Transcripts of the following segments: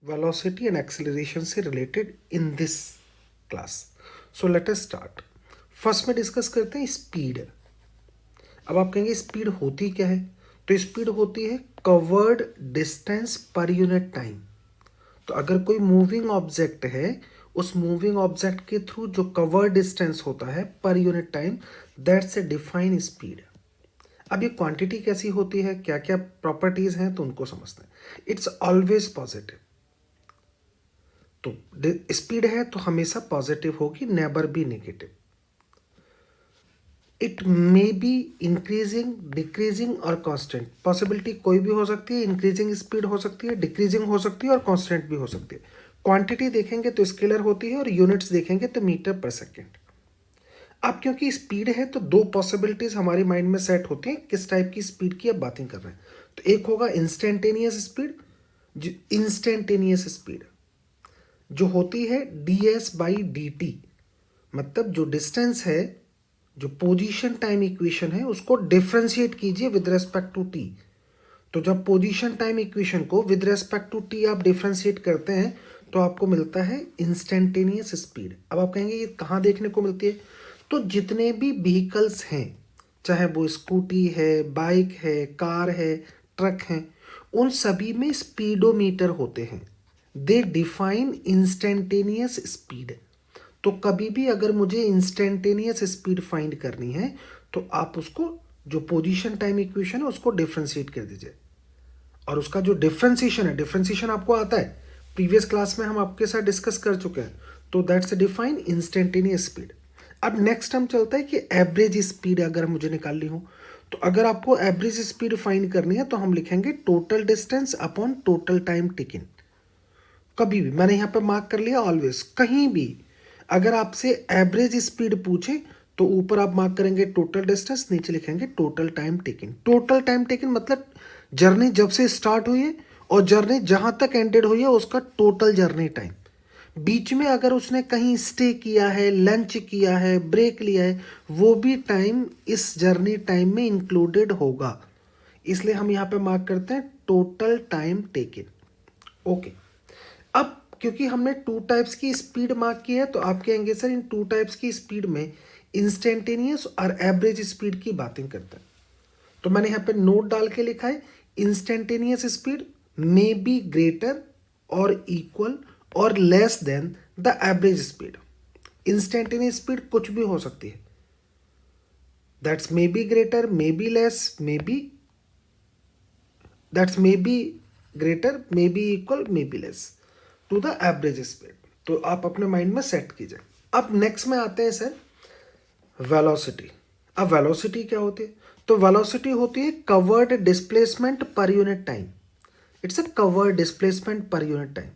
Velocity and acceleration से related in this class. So let us start. First में discuss करते हैं speed. अब आप कहेंगे स्पीड होती क्या है, तो स्पीड होती है covered distance per unit time. तो अगर कोई मूविंग ऑब्जेक्ट है, उस मूविंग ऑब्जेक्ट के थ्रू जो कवर्ड डिस्टेंस होता है per unit time, that's a define speed. अब ये क्वांटिटी कैसी होती है, क्या क्या प्रॉपर्टीज हैं, तो उनको समझते हैं। It's always positive. तो स्पीड है तो हमेशा पॉजिटिव होगी, never be negative. It may be increasing, decreasing और कांस्टेंट। पॉसिबिलिटी कोई भी हो सकती है, इंक्रीजिंग स्पीड हो सकती है, डिक्रीजिंग हो सकती है और कांस्टेंट भी हो सकती है। क्वांटिटी देखेंगे तो स्केलर होती है और यूनिट्स देखेंगे तो मीटर पर सेकेंड। अब क्योंकि स्पीड है तो दो पॉसिबिलिटीज हमारे माइंड में सेट होती हैं किस टाइप की स्पीड की अब बातें कर रहे हैं। तो एक होगा इंस्टेंटेनियस स्पीड। जो इंस्टेंटेनियस स्पीड जो होती है ds/dt, मतलब जो डिस्टेंस है, जो पोजीशन टाइम इक्वेशन है, उसको डिफरेंशिएट कीजिए विद रेस्पेक्ट टू टी। तो जब पोजीशन टाइम इक्वेशन को विद रेस्पेक्ट टू टी आप डिफरेंशिएट करते हैं तो आपको मिलता है इंस्टेंटेनियस स्पीड। अब आप कहेंगे ये कहाँ देखने को मिलती है, तो जितने भी व्हीकल्स हैं, चाहे वो स्कूटी है, बाइक है, कार है, ट्रक है, उन सभी में स्पीडोमीटर होते हैं। दे डिफाइन इंस्टेंटेनियस स्पीड। तो कभी भी अगर मुझे इंस्टेंटेनियस स्पीड फाइंड करनी है तो आप उसको जो पोजीशन टाइम इक्वेशन है उसको डिफ्रेंशिएट कर दीजिए। और उसका जो डिफ्रेंशिएशन है, डिफ्रेंशिएशन आपको आता है, प्रीवियस क्लास में हम आपके साथ डिस्कस कर चुके हैं। तो दैट्स डिफाइन इंस्टेंटेनियस स्पीड। अब नेक्स्ट हम चलता है कि एवरेज स्पीड अगर मुझे निकालनी हो, तो अगर आपको एवरेज स्पीड फाइंड करनी है तो हम लिखेंगे total distance upon total time taken. कभी भी मैंने यहाँ पे मार्क कर लिया, ऑलवेज कहीं भी अगर आपसे एवरेज स्पीड पूछे तो ऊपर आप मार्क करेंगे टोटल डिस्टेंस, नीचे लिखेंगे total time taken. Total time taken मतलब जर्नी जब से स्टार्ट हुई है और जर्नी जहां तक एंडेड हुई है उसका टोटल जर्नी टाइम। बीच में अगर उसने कहीं स्टे किया है, लंच किया है, ब्रेक लिया है, वो भी टाइम इस जर्नी टाइम में इंक्लूडेड होगा। इसलिए हम यहाँ पे मार्क करते हैं टोटल टाइम टेकन। ओके। अब क्योंकि हमने टू टाइप्स की स्पीड मार्क की है तो आप कहेंगे सर इन टू टाइप्स की स्पीड में इंस्टेंटेनियस और एवरेज स्पीड की बातें करते हैं। तो मैंने यहाँ पे नोट डाल के लिखा है instantaneous speed may be greater और इक्वल और less than the average speed. Instantaneous speed कुछ भी हो सकती है, that's may be greater, may be less, may be that's may be greater, may be equal, may be less to the average speed. तो आप अपने mind में set कीजिए। अब नेक्स्ट में आते हैं सर वेलोसिटी। अब वेलोसिटी क्या होती है, तो वेलोसिटी होती है covered displacement per unit time. It's a covered displacement per unit time.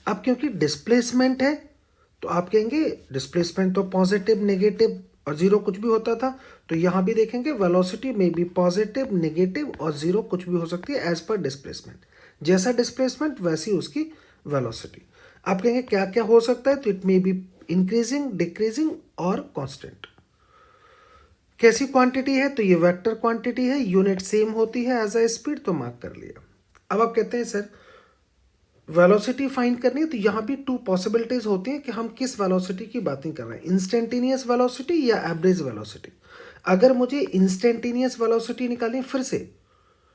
अब क्योंकि डिस्प्लेसमेंट है तो आप कहेंगे डिस्प्लेसमेंट तो पॉजिटिव, नेगेटिव और जीरो कुछ भी होता था, तो यहां भी देखेंगे वेलोसिटी में भी पॉजिटिव, नेगेटिव और जीरो कुछ भी हो सकती है एज पर डिस्प्लेसमेंट। जैसा डिस्प्लेसमेंट वैसी उसकी वेलोसिटी। आप कहेंगे क्या क्या हो सकता है, तो it may be increasing, decreasing और कांस्टेंट। कैसी क्वांटिटी है, तो ये वेक्टर क्वांटिटी है, यूनिट सेम होती है एज अ स्पीड, तो मार्क कर लिया। अब आप कहते हैं सर वेलोसिटी फाइंड करनी है, तो यहाँ भी टू पॉसिबिलिटीज होती हैं कि हम किस वेलोसिटी की बातें कर रहे हैं, इंस्टेंटेनियस वेलोसिटी या एवरेज वेलोसिटी। अगर मुझे इंस्टेंटेनियस वेलोसिटी निकालनी, फिर से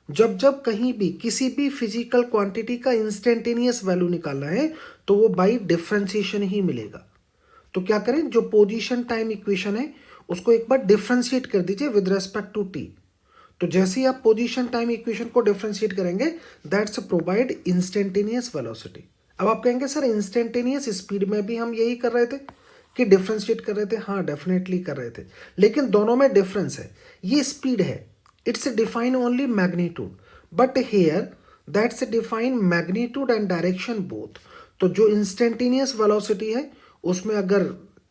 जब जब कहीं भी किसी भी फिजिकल क्वांटिटी का इंस्टेंटेनियस वैल्यू निकालना है तो वो बाई डिफरेंशिएशन ही मिलेगा। तो क्या करें, जो पोजीशन टाइम इक्वेशन है उसको एक बार डिफरेंशिएट कर दीजिए विद रेस्पेक्ट टू टी। तो जैसे ही आप पोजीशन टाइम इक्वेशन को डिफरेंशिएट करेंगे दैट्स प्रोवाइड इंस्टेंटेनियस वेलोसिटी। अब आप कहेंगे सर इंस्टेंटेनियस स्पीड में भी हम यही कर रहे थे कि डिफरेंशिएट कर रहे थे। हाँ डेफिनेटली कर रहे थे, लेकिन दोनों में डिफरेंस है। ये स्पीड है, it's define only magnitude, but here that's define magnitude and direction both. तो जो इंस्टेंटेनियस वेलोसिटी है उसमें अगर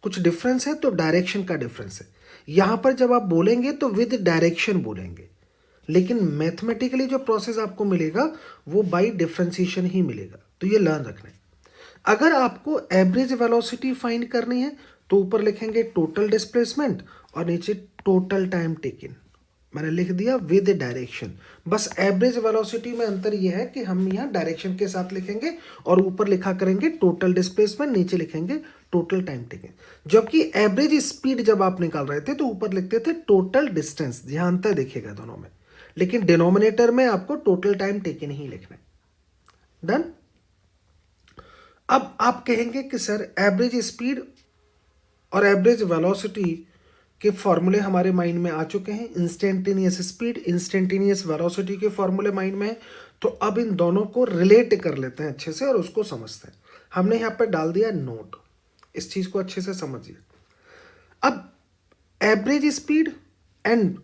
कुछ डिफरेंस है तो डायरेक्शन का डिफरेंस है। यहां पर जब आप बोलेंगे तो विद डायरेक्शन बोलेंगे, लेकिन मैथमेटिकली जो प्रोसेस आपको मिलेगा वो बाय डिफरेंशिएशन ही मिलेगा। तो ये लर्न रखना है। अगर आपको एवरेज वेलोसिटी फाइंड करनी है तो ऊपर लिखेंगे टोटल डिस्प्लेसमेंट और नीचे टोटल टाइम टेकन। मैंने लिख दिया विद डायरेक्शन। बस एवरेज वेलोसिटी में अंतर यह है कि हम यहाँ डायरेक्शन के साथ लिखेंगे और ऊपर लिखा करेंगे टोटल डिस्प्लेसमेंट, नीचे लिखेंगे टोटल टाइम टेकन। जबकि एवरेज स्पीड जब आप निकाल रहे थे तो ऊपर लिखते थे टोटल डिस्टेंस, यहाँ अंतर देखिएगा दोनों में, लेकिन डिनोमिनेटर में आपको टोटल टाइम टेकन ही लिखना है। डन। अब आप कहेंगे कि सर एवरेज स्पीड और एवरेज वेलोसिटी के फॉर्मूले हमारे माइंड में आ चुके हैं, इंस्टेंटेनियस स्पीड, इंस्टेंटेनियस वेलोसिटी के फॉर्मूले माइंड में है, तो अब इन दोनों को रिलेट कर लेते हैं अच्छे से और उसको समझते हैं। हमने यहाँ पर डाल दिया नोट, इस चीज को अच्छे से समझिए। अब एवरेज स्पीड एंड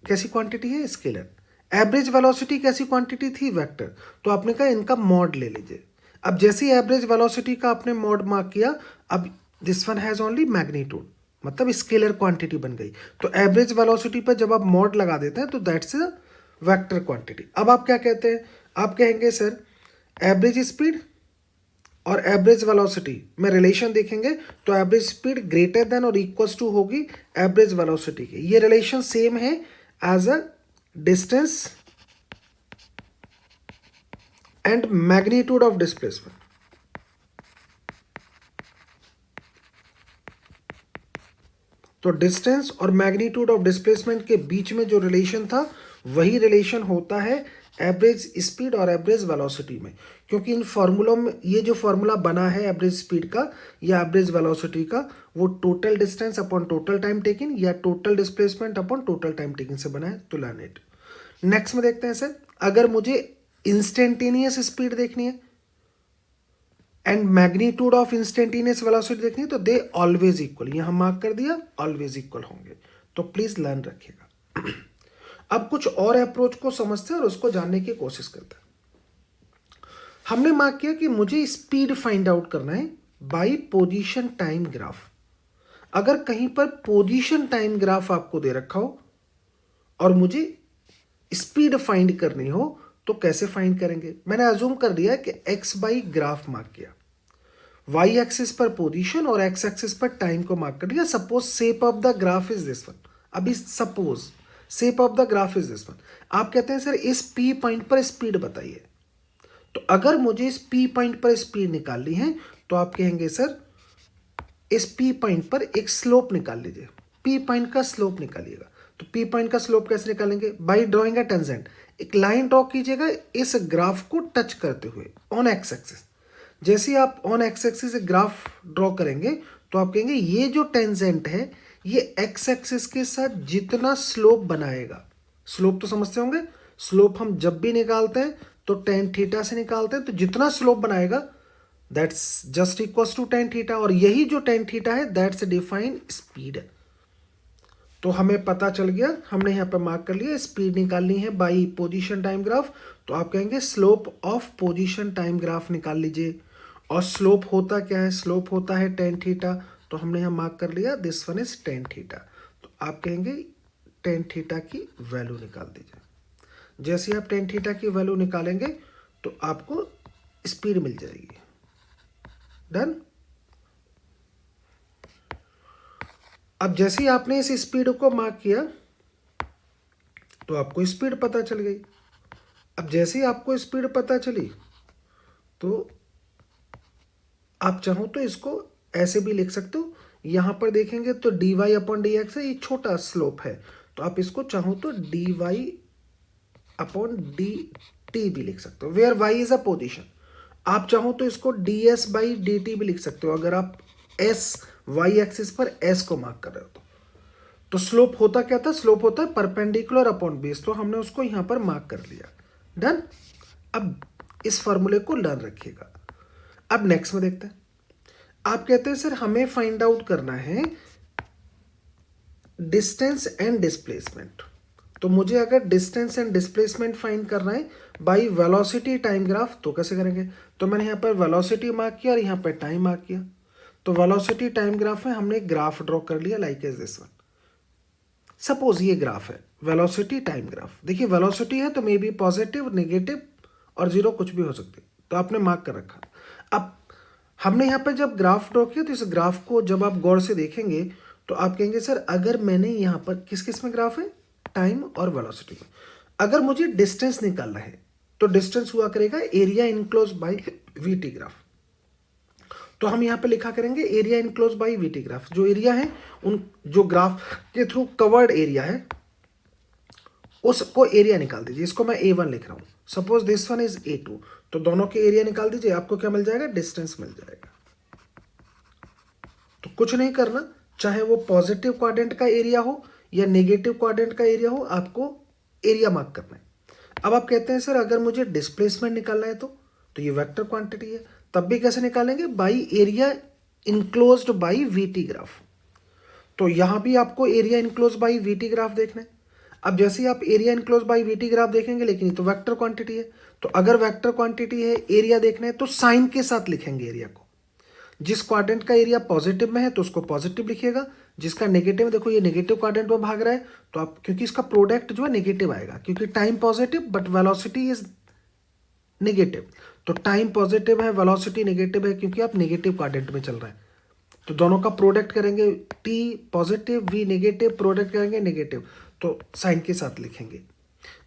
कैसी क्वांटिटी है, स्केलर। एवरेज वेलोसिटी कैसी क्वांटिटी थी, वेक्टर। तो आपने कहा इनका मॉड ले लीजिए। अब जैसे ही एवरेज वेलोसिटी का आपने मॉड मार्क किया, अब this one has only magnitude, मतलब स्केलर क्वांटिटी बन गई। तो एवरेज वेलोसिटी पर जब आप मॉड लगा देते हैं तो दैट्स अ वेक्टर क्वांटिटी। अब आप क्या कहते हैं, आप कहेंगे सर एवरेज स्पीड और एवरेज वेलोसिटी में रिलेशन देखेंगे तो एवरेज स्पीड ग्रेटर देन और इक्वल्स टू होगी एवरेज वेलोसिटी के। ये रिलेशन सेम है as a distance and magnitude of displacement. तो डिस्टेंस और मैग्नीट्यूड ऑफ डिस्प्लेसमेंट के बीच में जो रिलेशन था वही रिलेशन होता है एवरेज स्पीड और एवरेज वेलोसिटी में, क्योंकि इन फॉर्मूलों में ये जो फॉर्मूला बना है एवरेज स्पीड का या एवरेज वेलोसिटी का, वो total distance upon total time taking या total displacement upon total time taking से बना है। तो लर्न इट। नेक्स्ट में देखते हैं सर, अगर मुझे इंस्टेंटेनियस स्पीड देखनी है and magnitude of instantaneous velocity देखनी है तो दे ऑलवेज इक्वल, यहां मार्क कर दिया ऑलवेज इक्वल होंगे। तो प्लीज लर्न रखिएगा। अब कुछ और अप्रोच को समझते हैं और उसको जानने की कोशिश करते हैं। हमने मार्क किया कि मुझे स्पीड फाइंड आउट करना है बाय पोजीशन टाइम ग्राफ। अगर कहीं पर पोजीशन टाइम ग्राफ आपको दे रखा हो और मुझे स्पीड फाइंड करनी हो तो कैसे फाइंड करेंगे। मैंने अज्यूम कर लिया कि एक्स बाई ग्राफ मार्क किया, वाई एक्सिस पर पोजीशन और एक्स एक्सिस पर टाइम को मार्क कर दिया। Suppose shape of the graph is this one. अभी suppose shape of the graph is this one. आप कहते हैं सर इस पी पॉइंट पर स्पीड बताइए। तो अगर मुझे इस पी पॉइंट पर स्पीड निकालनी है तो आप कहेंगे सर इस पी पॉइंट पर एक स्लोप निकाल लीजिए, पी पॉइंट का स्लोप निकालिएगा। तो पी पॉइंट का स्लोप कैसे निकालेंगे, बाई ड्रॉइंग अ टेंजेंट। एक लाइन ड्रॉ कीजिएगा इस ग्राफ को टच करते हुए ऑन एक्स एक्सिस। जैसे ही आप on x axis graph draw करेंगे तो आप कहेंगे ये जो टेंजेंट है ये एक्स एक्सिस के साथ जितना स्लोप बनाएगा, स्लोप तो समझते होंगे, स्लोप हम जब भी निकालते हैं तो टेन थीटा से निकालते हैं, तो जितना स्लोप बनाएगा that's just equals to tan theta, और यही जो टेन थीटा है दैट्स डिफाइन स्पीड। तो हमें पता चल गया, हमने यहाँ पर मार्क कर लिया स्पीड निकालनी है बाई पोजीशन टाइम ग्राफ। तो आप कहेंगे slope of position time graph निकाल लीजिए। और स्लोप होता क्या है, स्लोप होता है टेन थीटा। तो हमने यहाँ मार्क कर लिया this one is tan theta. तो आप कहेंगे टेन थीटा की वैल्यू निकाल दीजिए। जैसे आप टेन थीटा की वैल्यू निकालेंगे तो आपको स्पीड मिल जाएगी। डन। अब जैसे ही आपने इस स्पीड को मार्क किया तो आपको स्पीड पता चल गई। अब जैसे ही आपको स्पीड पता चली तो आप चाहो तो इसको ऐसे भी लिख सकते हो। यहां पर देखेंगे तो dy अपॉन डी एक्स है, ये छोटा स्लोप है, तो आप इसको चाहो तो dy अपॉन डी टी भी लिख सकते हो, where y is a position. आप चाहो तो इसको ds बाई डी टी भी लिख सकते हो अगर आप s y एक्सिस पर s को मार्क कर रहे हो तो स्लोप होता क्या था, स्लोप होता है परपेंडिकुलर अपॉन बेस। तो हमने उसको यहां पर मार्क कर लिया। डन। अब इस फॉर्मूले को लर्न रखिएगा। अब नेक्स्ट में देखते हैं। आप कहते हैं सर हमें फाइंड आउट करना है डिस्टेंस एंड डिस्प्लेसमेंट। तो मुझे अगर डिस्टेंस एंड डिस्प्लेसमेंट फाइंड करना है बाय वेलोसिटी टाइम ग्राफ तो कैसे करेंगे। तो मैंने यहाँ पर वेलोसिटी मार्क किया और यहाँ पर टाइम मार्क किया। तो वेलोसिटी टाइम ग्राफ में हमने ग्राफ ड्रॉ कर लिया like as this one. Suppose ये ग्राफ है वेलोसिटी टाइम ग्राफ। देखिए वेलोसिटी है तो मे बी पॉजिटिव, नेगेटिव और जीरो कुछ भी हो सकती है, तो आपने मार्क कर रखा। अब हमने यहाँ पर जब ग्राफ ड्रॉ किया तो इस ग्राफ को जब आप गौर से देखेंगे तो आप कहेंगे सर अगर मैंने यहाँ पर किस किस में ग्राफ है, टाइम और वेलोसिटी में। अगर मुझे डिस्टेंस निकालना है तो डिस्टेंस हुआ करेगा area enclose by VT graph. तो हम यहाँ पे लिखा करेंगे area enclose by VT graph. जो एरिया है उन जो ग्राफ के थ्रू कवर्ड एरिया है उसको एरिया निकाल दीजिए। इसको मैं A1 लिख रहा हूँ, suppose this one is A2, तो दोनों के एरिया निकाल दीजिए, आपको क्या मिल जाएगा, डिस्टेंस मिल जाएगा। तो कुछ नहीं करना, चाहे वो पॉजिटिव क्वाड्रेंट का एरिया हो या नेगेटिव क्वाड्रेंट का एरिया हो, आपको एरिया मार्क करना है। अब आप कहते हैं सर अगर मुझे डिस्प्लेसमेंट निकालना है तो ये वेक्टर क्वांटिटी है, तब भी कैसे निकालेंगे, by area enclosed by VT graph. तो यहां भी आपको area enclose by VT graph देखना है। अब जैसे ही आप area enclose by VT graph देखेंगे, लेकिन ये तो वेक्टर क्वांटिटी है, तो अगर वेक्टर क्वांटिटी है, एरिया देखना है, तो साइन के साथ लिखेंगे एरिया को। जिस क्वाड्रेंट का एरिया पॉजिटिव में है तो उसको पॉजिटिव लिखिएगा, जिसका नेगेटिव में, देखो ये नेगेटिव क्वाड्रेंट में भाग रहा है, तो आप क्योंकि इसका प्रोडक्ट जो है नेगेटिव आएगा, क्योंकि time positive but velocity is negative, तो टाइम पॉजिटिव है, वेलोसिटी नेगेटिव है, क्योंकि आप नेगेटिव क्वाड्रेंट में चल रहा है। तो दोनों का प्रोडक्ट करेंगे, t positive v negative, product करेंगे नेगेटिव, तो साइन के साथ लिखेंगे।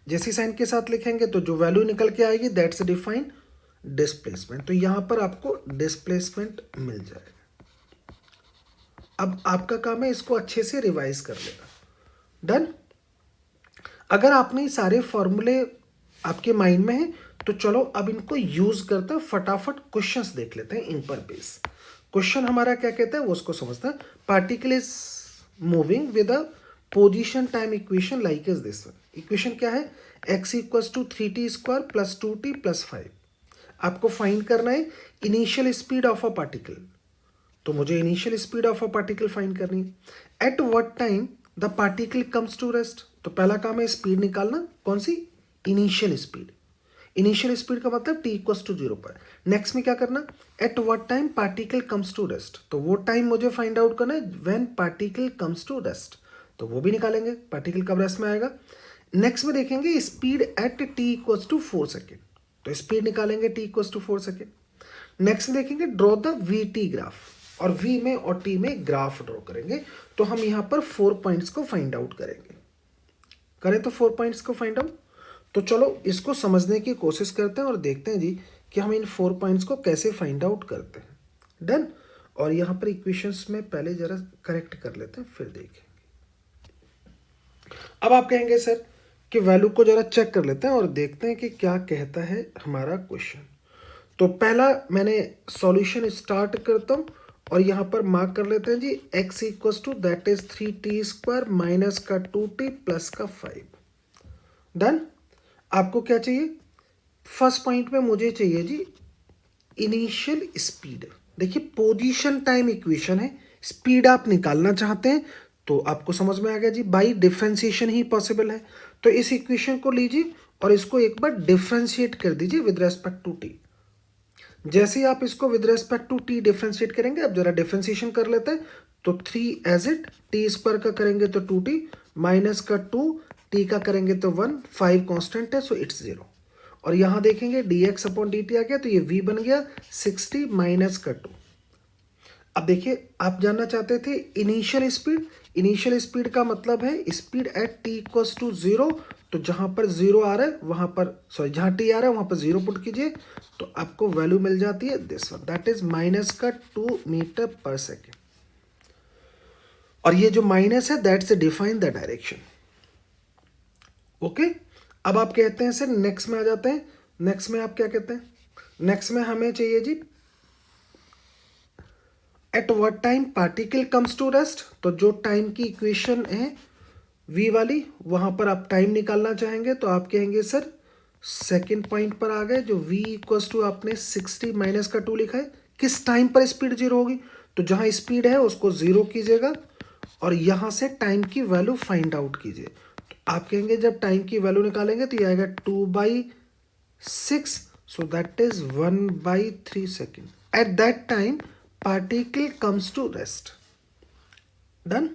जैसे साइन के साथ लिखेंगे तो जो वैल्यू निकल के आएगी दैट्स डिफाइन डिस्प्लेसमेंट। तो यहां पर आपको डिस्प्लेसमेंट मिल जाएगा। अब आपका काम है इसको अच्छे से रिवाइज कर लेना। डन। अगर आपने सारे फॉर्मूले आपके माइंड में है तो चलो अब इनको यूज करते हैं, फटाफट क्वेश्चंस देख लेते हैं इन पर बेस। क्वेश्चन हमारा क्या कहता है वो उसको समझते हैं। Particle is moving with a position time equation like is this one. Equation क्या है, x equals to 3t² plus 2t plus 5। आपको फाइंड करना है initial speed of a particle, तो मुझे initial speed of a particle find करनी है। At what time the particle comes to rest, तो पहला काम है स्पीड निकालना, कौन सी, इनिशियल स्पीड। इनिशियल स्पीड का मतलब t इक्वल्स टू 0 पर। नेक्स्ट में क्या करना, at what time particle comes to rest, तो वो टाइम मुझे फाइंड आउट करना है when particle comes to rest, तो वो भी निकालेंगे, पार्टिकल कब रेस्ट में आएगा। नेक्स्ट में देखेंगे speed at t equals to 4 second, तो स्पीड निकालेंगे t equals to 4 second. Next में देखेंगे ड्रॉ द वी ग्राफ, और v में और t में ग्राफ ड्रॉ करेंगे। तो हम यहाँ पर 4 पॉइंट्स को फाइंड आउट करेंगे। करें तो 4 पॉइंट्स को फाइंड आउट, तो चलो इसको समझने की कोशिश करते हैं और देखते हैं जी कि हम इन 4 पॉइंट्स को कैसे फाइंड आउट करते हैं। डन। और यहाँ पर इक्वेशंस में पहले जरा करेक्ट कर लेते हैं फिर देखेंगे। अब आप कहेंगे सर कि वैल्यू को जरा चेक कर लेते हैं और देखते हैं कि क्या कहता है हमारा क्वेश्चन। तो पहला मैंने सॉल्यूशन स्टार्ट करता हूँ और यहाँ पर मार्क कर लेते हैं जी x equals to that is 3t² minus का 2t प्लस का 5। डन। आपको क्या चाहिए, फर्स्ट पॉइंट में मुझे चाहिए जी इनिशियल स्पीड। देखिए पोजीशन टाइम इक्वेशन है, स्पीड आप निकालना चाहते हैं तो आपको समझ में आ गया जी, बाई डिफरेंशिएशन ही पॉसिबल है। तो इस इक्वेशन को लीजिए और इसको एक बार डिफरेंशिएट कर दीजिए विद रेस्पेक्ट टू टी। जैसे ही आप इसको with respect to t differentiate करेंगे, अब जरा डिफरेंशिएशन कर लेते हैं, तो 3 एज इट, t² का करेंगे तो 2t, माइनस का 2, t का करेंगे तो 1, 5 कांस्टेंट है सो इट्स 0। और यहाँ देखेंगे dx अपॉन dt आ गया, तो ये v बन गया 60 माइनस का 2। अब देखिए आप जानना चाहते थे इनिशियल स्पीड, इनिशियल स्पीड का मतलब है speed at t equals to 0, तो जहां पर 0 आ रहा है वहां पर, सॉरी जहां t आ रहा है वहां पर 0 पुट कीजिए, तो आपको वैल्यू मिल जाती है this one, that is minus का 2 मीटर पर सेकेंड। और ये जो माइनस है that's define the direction. Okay. अब आप कहते हैं सर नेक्स्ट में आ जाते हैं। नेक्स्ट में आप क्या कहते हैं, नेक्स्ट में हमें चाहिए G at what time particle comes to rest, तो जो टाइम की इक्वेशन है v वाली, वहां पर आप टाइम निकालना चाहेंगे, तो आप कहेंगे सर सेकंड पॉइंट पर आ गए, जो v इक्वल्स टू आपने 60 माइनस का 2 लिखा है, किस टाइम पर स्पीड 0 होगी, तो जहां स्पीड है उसको 0 कीजिएगा और यहां से टाइम की वैल्यू फाइंड आउट कीजिए। तो आप कहेंगे जब टाइम की वैल्यू निकालेंगे तो ये आएगा 2/6, so that is 1/3 second. At that time particle comes to rest. Done.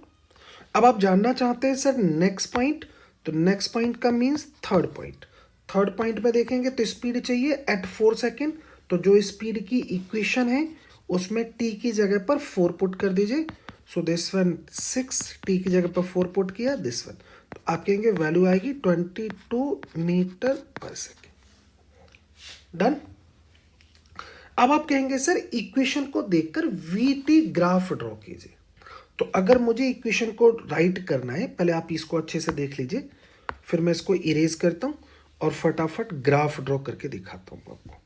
अब आप जानना चाहते हैं सर नेक्स्ट पॉइंट, तो नेक्स्ट पॉइंट का means third point. Third point में देखेंगे तो स्पीड चाहिए एट 4 सेकेंड, तो जो स्पीड की इक्वेशन है उसमें t की जगह पर 4 पुट कर दीजिए, सो दिस वन 6, t की जगह पर 4 पुट किया दिस वन, तो आप कहेंगे वैल्यू आएगी 22 मीटर पर सेकेंड। डन। अब आप कहेंगे सर इक्वेशन को देखकर वीटी ग्राफ ड्रॉ कीजिए। तो अगर मुझे इक्वेशन को राइट करना है, पहले आप इसको अच्छे से देख लीजिए, फिर मैं इसको इरेज करता हूं और फटाफट ग्राफ ड्रॉ करके दिखाता हूं आपको।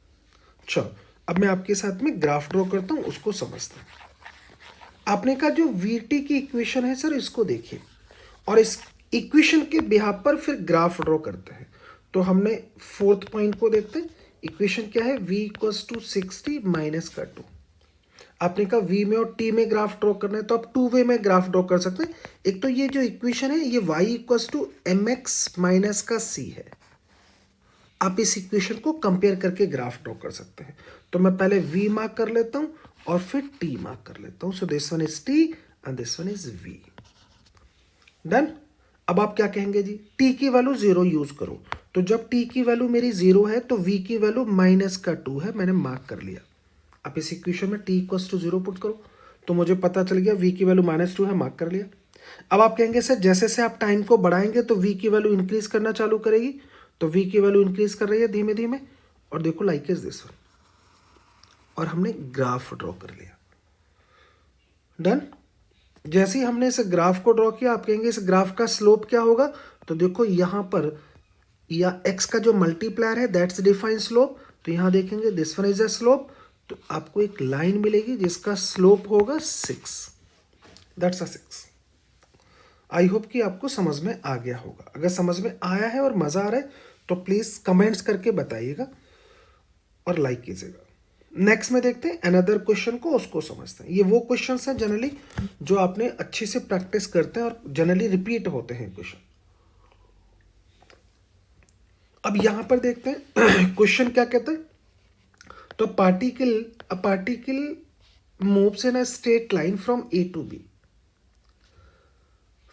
चलो अब मैं आपके साथ में ग्राफ ड्रॉ करता हूं, उसको समझता हूं। आपने कहा जो वीटी की इक्वेशन है सर, इसको देखिए और इस इक्वेशन के बिहाफ पर फिर ग्राफ ड्रॉ करते हैं। तो हमने फोर्थ पॉइंट को देखते हैं। इक्वेशन क्या है, v इक्वल्स टू 60 माइनस का 2। आपने कहा v में और t में ग्राफ ड्रॉ करना है, तो आप टू वे में ग्राफ ड्रॉ कर सकते हैं। एक तो ये जो इक्वेशन है ये y equals to mx minus का c है। आप इस इक्वेशन को कंपेयर करके ग्राफ ड्रॉ कर सकते हैं। तो मैं पहले v मार्क कर लेता हूं और फिर t मार्क कर लेता हूं। सो this one is t and this one is v। Done. अब आप क्या कहेंगे जी, t की वैल्यू 0 यूज करो। तो जब t की वैल्यू मेरी 0 है तो v की वैल्यू माइनस का 2 है, मैंने मार्क कर लिया। आप इस इक्वेशन में t इक्वल्स टू 0 पुट करो तो मुझे पता चल गया v की वैल्यू -2 है, मार्क कर लिया। अब आप कहेंगे सर जैसे से आप टाइम को बढ़ाएंगे तो v की वैल्यू इंक्रीज करना चालू करेगी। तो v की वैल्यू इंक्रीज कर रही है धीमे धीमे, और देखो लाइक इज दिस वन, और हमने ग्राफ ड्रॉ कर लिया। डन। जैसे ही हमने इस ग्राफ को ड्रॉ किया, आप कहेंगे इस ग्राफ का स्लोप क्या होगा। तो देखो यहां पर या x का जो मल्टीप्लायर है दैट्स डिफाइन स्लोप। तो यहां देखेंगे this one is a slope, तो आपको एक लाइन मिलेगी जिसका स्लोप होगा 6। That's a 6। आई होप कि आपको समझ में आ गया होगा। अगर समझ में आया है और मजा आ रहा है तो प्लीज कमेंट्स करके बताइएगा और लाइक कीजिएगा। नेक्स्ट में देखते हैं अनदर क्वेश्चन को, उसको समझते हैं। ये वो क्वेश्चन हैं जनरली जो आपने अच्छे से प्रैक्टिस करते हैं और जनरली रिपीट होते हैं क्वेश्चन। अब यहां पर देखते हैं क्वेश्चन क्या कहते हैं। तो particle moves in a straight line from A to B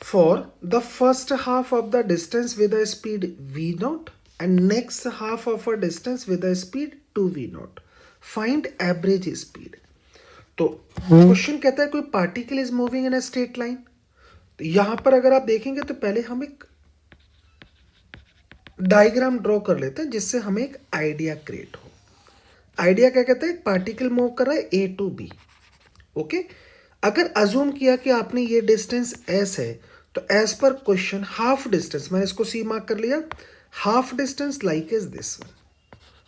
for the first half of the distance with a speed v naught and next half of a distance with a speed 2v naught. Find average speed. तो question कहता है कोई particle is moving in a straight line. तो यहां पर अगर आप देखेंगे तो पहले हम एक डायग्राम ड्रॉ कर लेते हैं जिससे हमें एक आइडिया क्रिएट हो। आइडिया क्या कहता है, पार्टिकल मूव कर रहा है ए टू बी। ओके, अगर अज्यूम किया कि आपने ये डिस्टेंस s है तो as per question half distance, मैंने इसको सी मार्क कर लिया, half distance like is this one,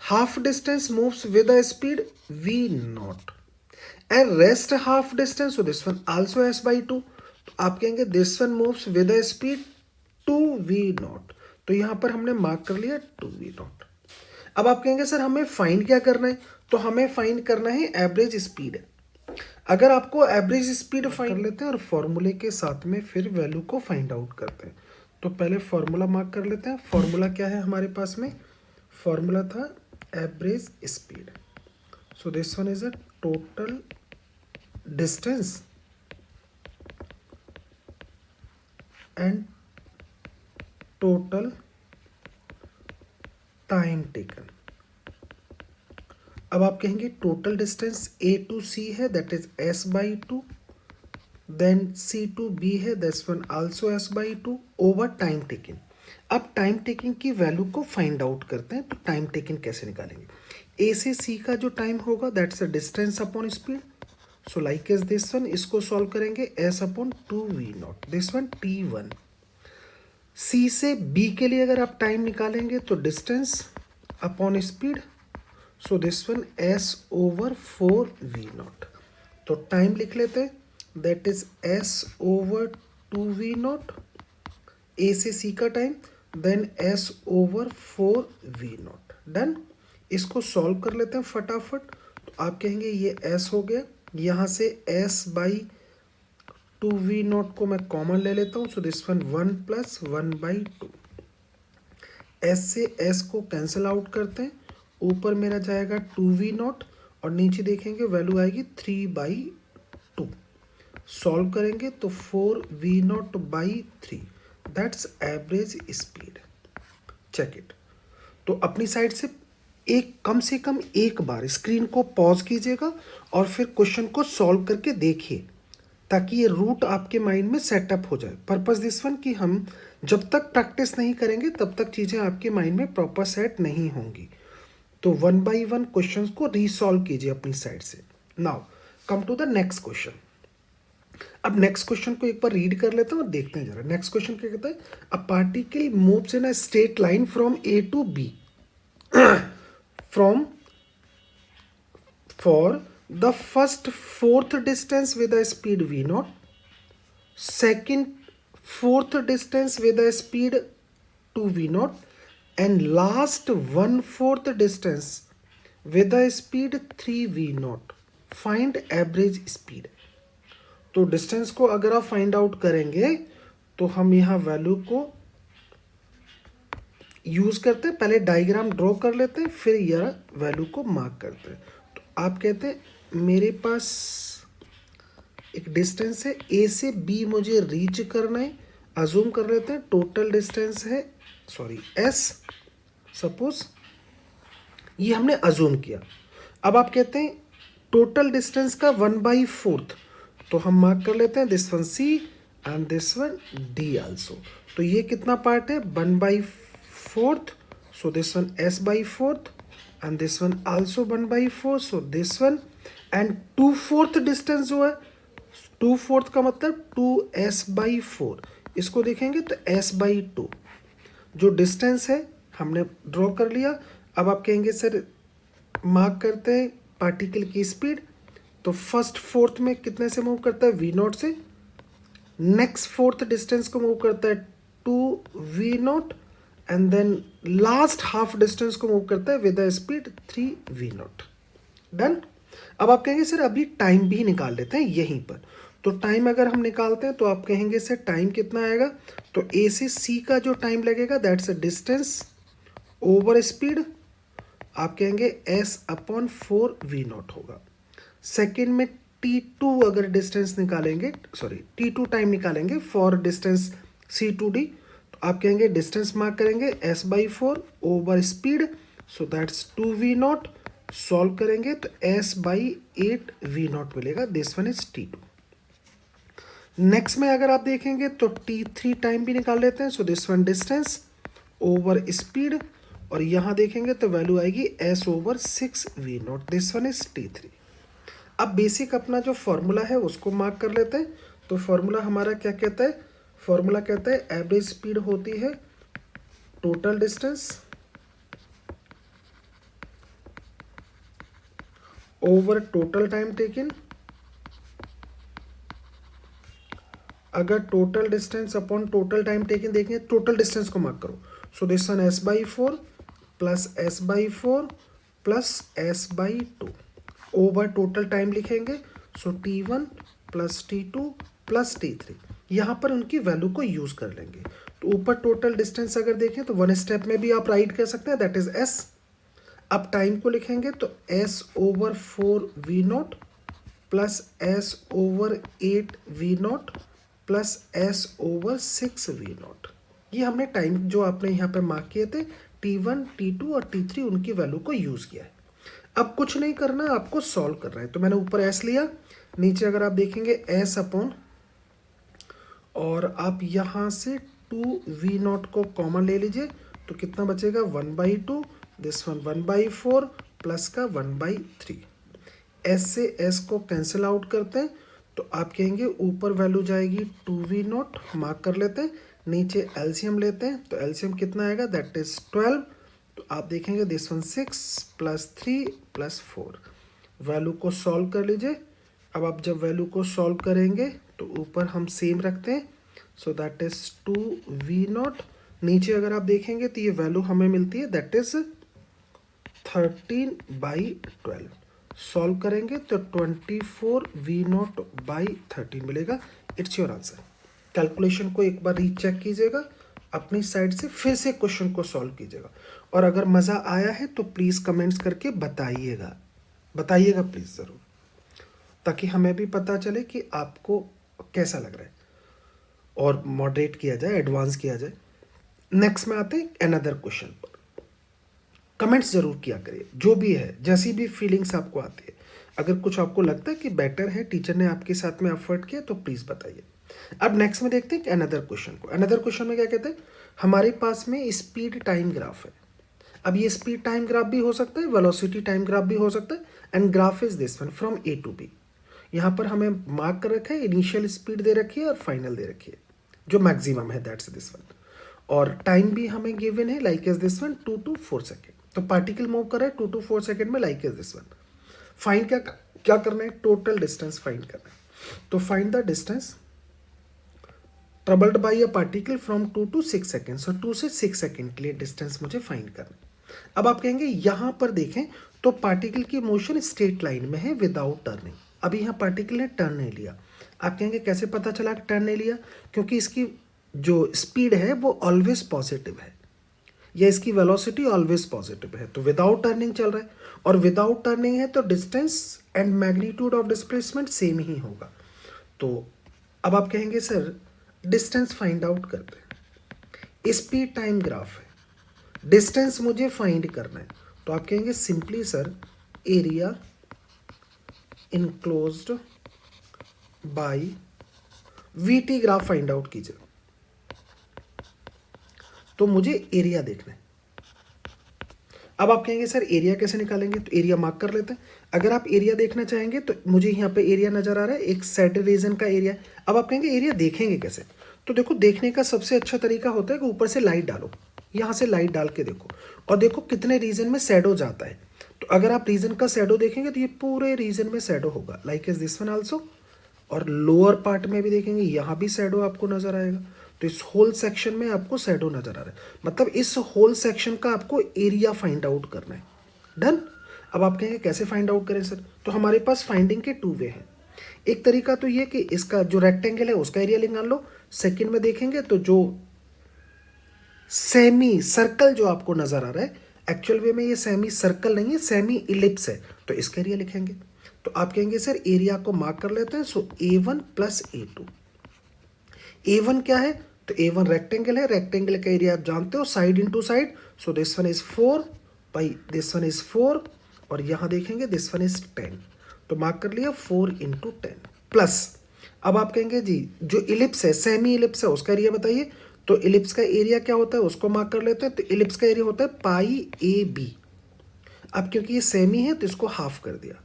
half distance moves with a speed v not and rest half distance, so this one also s by 2। तो आप कहेंगे this one moves with a speed 2v not. तो यहां पर हमने mark कर लिया 2v not. अब आप कहेंगे सर हमें फाइंड क्या करना है। तो हमें फाइंड करना है एवरेज स्पीड। अगर आपको एवरेज स्पीड फाइंड कर लेते हैं और फॉर्मूले के साथ में फिर वैल्यू को फाइंड आउट करते हैं। तो पहले फॉर्मूला मार्क कर लेते हैं। फॉर्मूला क्या है हमारे पास में, फॉर्मूला था average speed. So this one is a total distance and total time taken. अब आप कहेंगे total distance A to C है that is s by 2, then C to B है that's one also s by 2 over time taking. अब time taking की value को find out करते हैं। तो टाइम टेकिंग कैसे निकालेंगे, ए से सी का जो टाइम होगा that's a distance upon speed. So like is this one, इसको सॉल्व करेंगे s upon 2v naught, this one t1। C से बी के लिए अगर आप टाइम निकालेंगे तो distance upon speed, so this one s over 4v naught. तो टाइम लिख लेते हैं that is s over 2v naught, A से सी का time, then s over 4v naught. Done. इसको सॉल्व कर लेते हैं फटाफट। तो आप कहेंगे ये s हो गया, यहाँ से s बाई 2v नॉट को मैं कॉमन ले लेता हूँ। So this one 1 plus 1 by 2, s से s को कैंसिल आउट करते हैं। ऊपर मेरा जाएगा 2v नॉट और नीचे देखेंगे वैल्यू आएगी 3 बाई 2। सॉल्व करेंगे तो 4v naught by 3, that's average speed. Check it. तो अपनी साइड से कम से कम एक बार स्क्रीन को पॉज कीजिएगा और फिर क्वेश्चन को सॉल्व करके देखिए ताकि ये रूट आपके माइंड में सेटअप हो जाए। पर्पस दिस वन कि हम जब तक प्रैक्टिस नहीं करेंगे तब तक चीज़ें आपके माइंड में प्रॉपर सेट नहीं होंगी। तो 1 बाई 1 क्वेश्चंस को रीसॉल्व कीजिए अपनी साइड से। Now come to the next question. अब नेक्स्ट क्वेश्चन को एक बार रीड कर लेते हैं और देखते हैं जरा। नेक्स्ट क्वेश्चन क्या कहता है? A particle moves in a straight line from A to B from for the first fourth distance with a speed v naught, second fourth distance with a speed 2 v naught, and last 1/4 distance with a speed 3 v naught. Find average speed. तो distance को अगर आप find out करेंगे तो हम यहाँ value को use करते हैं, पहले डायग्राम ड्रॉ कर लेते हैं, फिर यह वैल्यू को मार्क करते हैं। आप कहते हैं मेरे पास एक डिस्टेंस है ए से बी, मुझे रीच करना है। अजूम कर लेते हैं टोटल डिस्टेंस है एस, सपोज ये हमने अजूम किया। अब आप कहते हैं टोटल डिस्टेंस का 1/4, तो हम मार्क कर लेते हैं this one C and this one D also. तो ये कितना पार्ट है? 1/4, so this one s/4 and this one also 1/4, so this one and 2/4 distance जो है 2/4 का मतलब 2s/4, इसको देखेंगे तो s/2 जो डिस्टेंस है हमने ड्रॉ कर लिया। अब आप कहेंगे सर मार्क करते हैं पार्टिकल की स्पीड, तो फर्स्ट फोर्थ में कितने से मूव करता है? v नॉट से। नेक्स्ट फोर्थ डिस्टेंस को मूव करता है 2v naught, and then last half distance को मूव करता है with the speed 3v naught. Done. अब आप कहेंगे सर अभी टाइम भी निकाल लेते हैं यहीं पर। तो टाइम अगर हम निकालते हैं तो आप कहेंगे सर टाइम कितना आएगा? तो ए से सी का जो टाइम लगेगा that's a distance over speed, आप कहेंगे s/4v नॉट होगा। सेकेंड में t2 अगर डिस्टेंस निकालेंगे, t2 टाइम निकालेंगे फॉर डिस्टेंस c2d, आप कहेंगे डिस्टेंस मार्क करेंगे s/4 over speed, so that's 2v not. Solve करेंगे तो s/8v नॉट मिलेगा। This one is t2। Next में अगर आप देखेंगे तो t3 टाइम भी निकाल लेते हैं, so this one distance over speed, और यहाँ देखेंगे तो वैल्यू आएगी s/6v not. This one is t3। अब बेसिक अपना जो फॉर्मूला है उसको मार्क कर लेते हैं। तो फॉर्मूला हमारा क्या कहता है? फॉर्मूला कहता है एवरेज स्पीड होती है total distance over total time taken. अगर total distance upon total time taken देखें, टोटल डिस्टेंस को मार्क करो, so this one s/4 plus s/4 plus s/2 over total time लिखेंगे, so t1 plus t2 plus t3। यहाँ पर उनकी value को use कर लेंगे। तो ऊपर टोटल डिस्टेंस अगर देखें तो वन स्टेप में भी आप राइट कर सकते हैं, दैट इज s। अब टाइम को लिखेंगे तो s/4v not plus s/8v not plus s/6v not. ये हमने टाइम जो आपने यहाँ पे मार्क किए थे t1, t2 और t3 उनकी वैल्यू को यूज किया है। अब कुछ नहीं करना, आपको सॉल्व करना है। तो मैंने ऊपर s लिया, नीचे अगर आप देखेंगे s अपॉन, और आप यहाँ से 2v नॉट को कॉमन ले लीजिए, तो कितना बचेगा? 1/2, दिस वन 1/4 प्लस का 1/3। s से s को कैंसिल आउट करते हैं, तो आप कहेंगे ऊपर वैल्यू जाएगी 2v नॉट, मार्क कर लेते हैं, नीचे एलसीएम लेते हैं, तो एलसीएम कितना आएगा? That is 12। तो आप देखेंगे this one 6 plus 3 plus 4। Value को सॉल्व कर लीजिए। अब आप जब वैल्यू को सॉल्व करेंगे तो ऊपर हम सेम रखते हैं, सो दैट इज 2v नॉट। नीचे अगर आप देखेंगे तो ये वैल्यू हमें मिलती है दैट इज 13/12। सॉल्व करेंगे तो 24v नॉट बाई 13 मिलेगा। It's your answer. कैलकुलेशन को एक बार रीचेक कीजिएगा, अपनी साइड से फिर से क्वेश्चन को सॉल्व कीजिएगा, और अगर मज़ा आया है तो प्लीज़ कमेंट्स करके बताइएगा प्लीज़ ज़रूर, ताकि हमें भी पता चले कि आपको कैसा लग रहा है और मॉडरेट किया जाए, एडवांस किया जाए। नेक्स्ट में आते हैं अनदर क्वेश्चन पर। कमेंट्स ज़रूर किया करिए, जो भी है, जैसी भी फीलिंग्स आपको आती है। अगर कुछ आपको लगता है कि बेटर है, टीचर ने आपके साथ में एफर्ट किया, तो प्लीज़ बताइए। अब नेक्स्ट में देखते हैं कि अनदर क्वेश्चन को। अनदर क्वेश्चन में क्या कहते हैं, हमारे पास में स्पीड टाइम ग्राफ है। अब ये स्पीड टाइम ग्राफ भी हो सकता है, वेलोसिटी टाइम ग्राफ भी हो सकता है, and graph is this one from A to B. यहाँ पर हमें मार्क कर रखा है, इनिशियल स्पीड दे रखी है और फाइनल दे रखी है, जो मैक्सिमम है, दैट्स दिस वन। और टाइम भी हमें गिवन है, like is this one 2 to 4 second. तो पार्टिकल मूव कर रहा है 2 to 4 सेकेंड में, like is this one. Find क्या करना है, टोटल डिस्टेंस फाइंड करना है। तो find the distance travelled by a particle from 2 to 6 second. So 2 से 6 सेकेंड के लिए डिस्टेंस मुझे फाइंड करना है। अब आप कहेंगे यहाँ पर देखें तो पार्टिकल की मोशन स्ट्रेट लाइन में है विदाउट टर्निंग। अभी यहाँ पार्टिकल ने टर्न नहीं लिया। आप कहेंगे कैसे पता चला कि टर्न नहीं लिया, क्योंकि इसकी जो स्पीड है वो ऑलवेज पॉजिटिव है, या इसकी वेलोसिटी ऑलवेज पॉजिटिव है, तो विदाउट टर्निंग चल रहा है। और विदाउट टर्निंग है तो distance and magnitude of displacement same ही होगा। तो अब आप कहेंगे सर डिस्टेंस फाइंड आउट करते हैं, स्पीड टाइम ग्राफ है, डिस्टेंस मुझे फाइंड करना है। तो आप कहेंगे simply sir area enclosed by VT graph find out कीजिए। तो मुझे एरिया देखना है। अब आप कहेंगे सर एरिया कैसे निकालेंगे, तो एरिया मार्क कर लेते हैं। अगर आप एरिया देखना चाहेंगे तो मुझे यहाँ पे एरिया नजर आ रहा है, एक सेट रीजन का एरिया। अब आप कहेंगे एरिया देखेंगे कैसे, तो देखो देखने का सबसे अच्छा तरीका होता है कि ऊपर से लाइट डालो, यहाँ से लाइट डाल के देखो और देखो कितने रीजन में शैडो जाता है। तो अगर आप रीजन का शैडो देखेंगे तो ये पूरे रीजन में शैडो होगा, like is this one also. और लोअर पार्ट में भी देखेंगे यहाँ भी शैडो आपको नजर आएगा। तो इस होल सेक्शन में आपको शैडो नजर आ रहा है, मतलब इस होल सेक्शन का आपको एरिया फाइंड आउट करना है। डन। अब आप कहेंगे कैसे फाइंड आउट करें सर, तो हमारे पास फाइंडिंग के 2 वे हैं। एक तरीका तो ये कि इसका जो रेक्टेंगल है उसका एरिया निकाल लो। सेकंड में देखेंगे तो जो सेमी सर्कल जो आपको नजर आ रहा है, एक्चुअल वे में ये सेमी सर्कल नहीं है, सेमी इलिप्स है, तो इसका एरिया लिखेंगे। तो आप कहेंगे सर एरिया को मार्क कर लेते हैं। सो A1 प्लस A2। A1 क्या है, तो A1 रेक्टेंगल है, रेक्टेंगल का एरिया आप जानते हो, side into side. So this one is 4 by this one is 4, और यहाँ देखेंगे दिस वन इज 10। तो मार्क कर लिया 4 इंटू 10 प्लस। अब आप कहेंगे जी जो इलिप्स है, सेमी इलिप्स है, उसका एरिया बताइए। तो इलिप्स का एरिया क्या होता है उसको मार्क कर लेते हैं। तो इलिप्स का एरिया होता है पाई AB। अब क्योंकि ये सेमी है तो इसको हाफ कर दिया।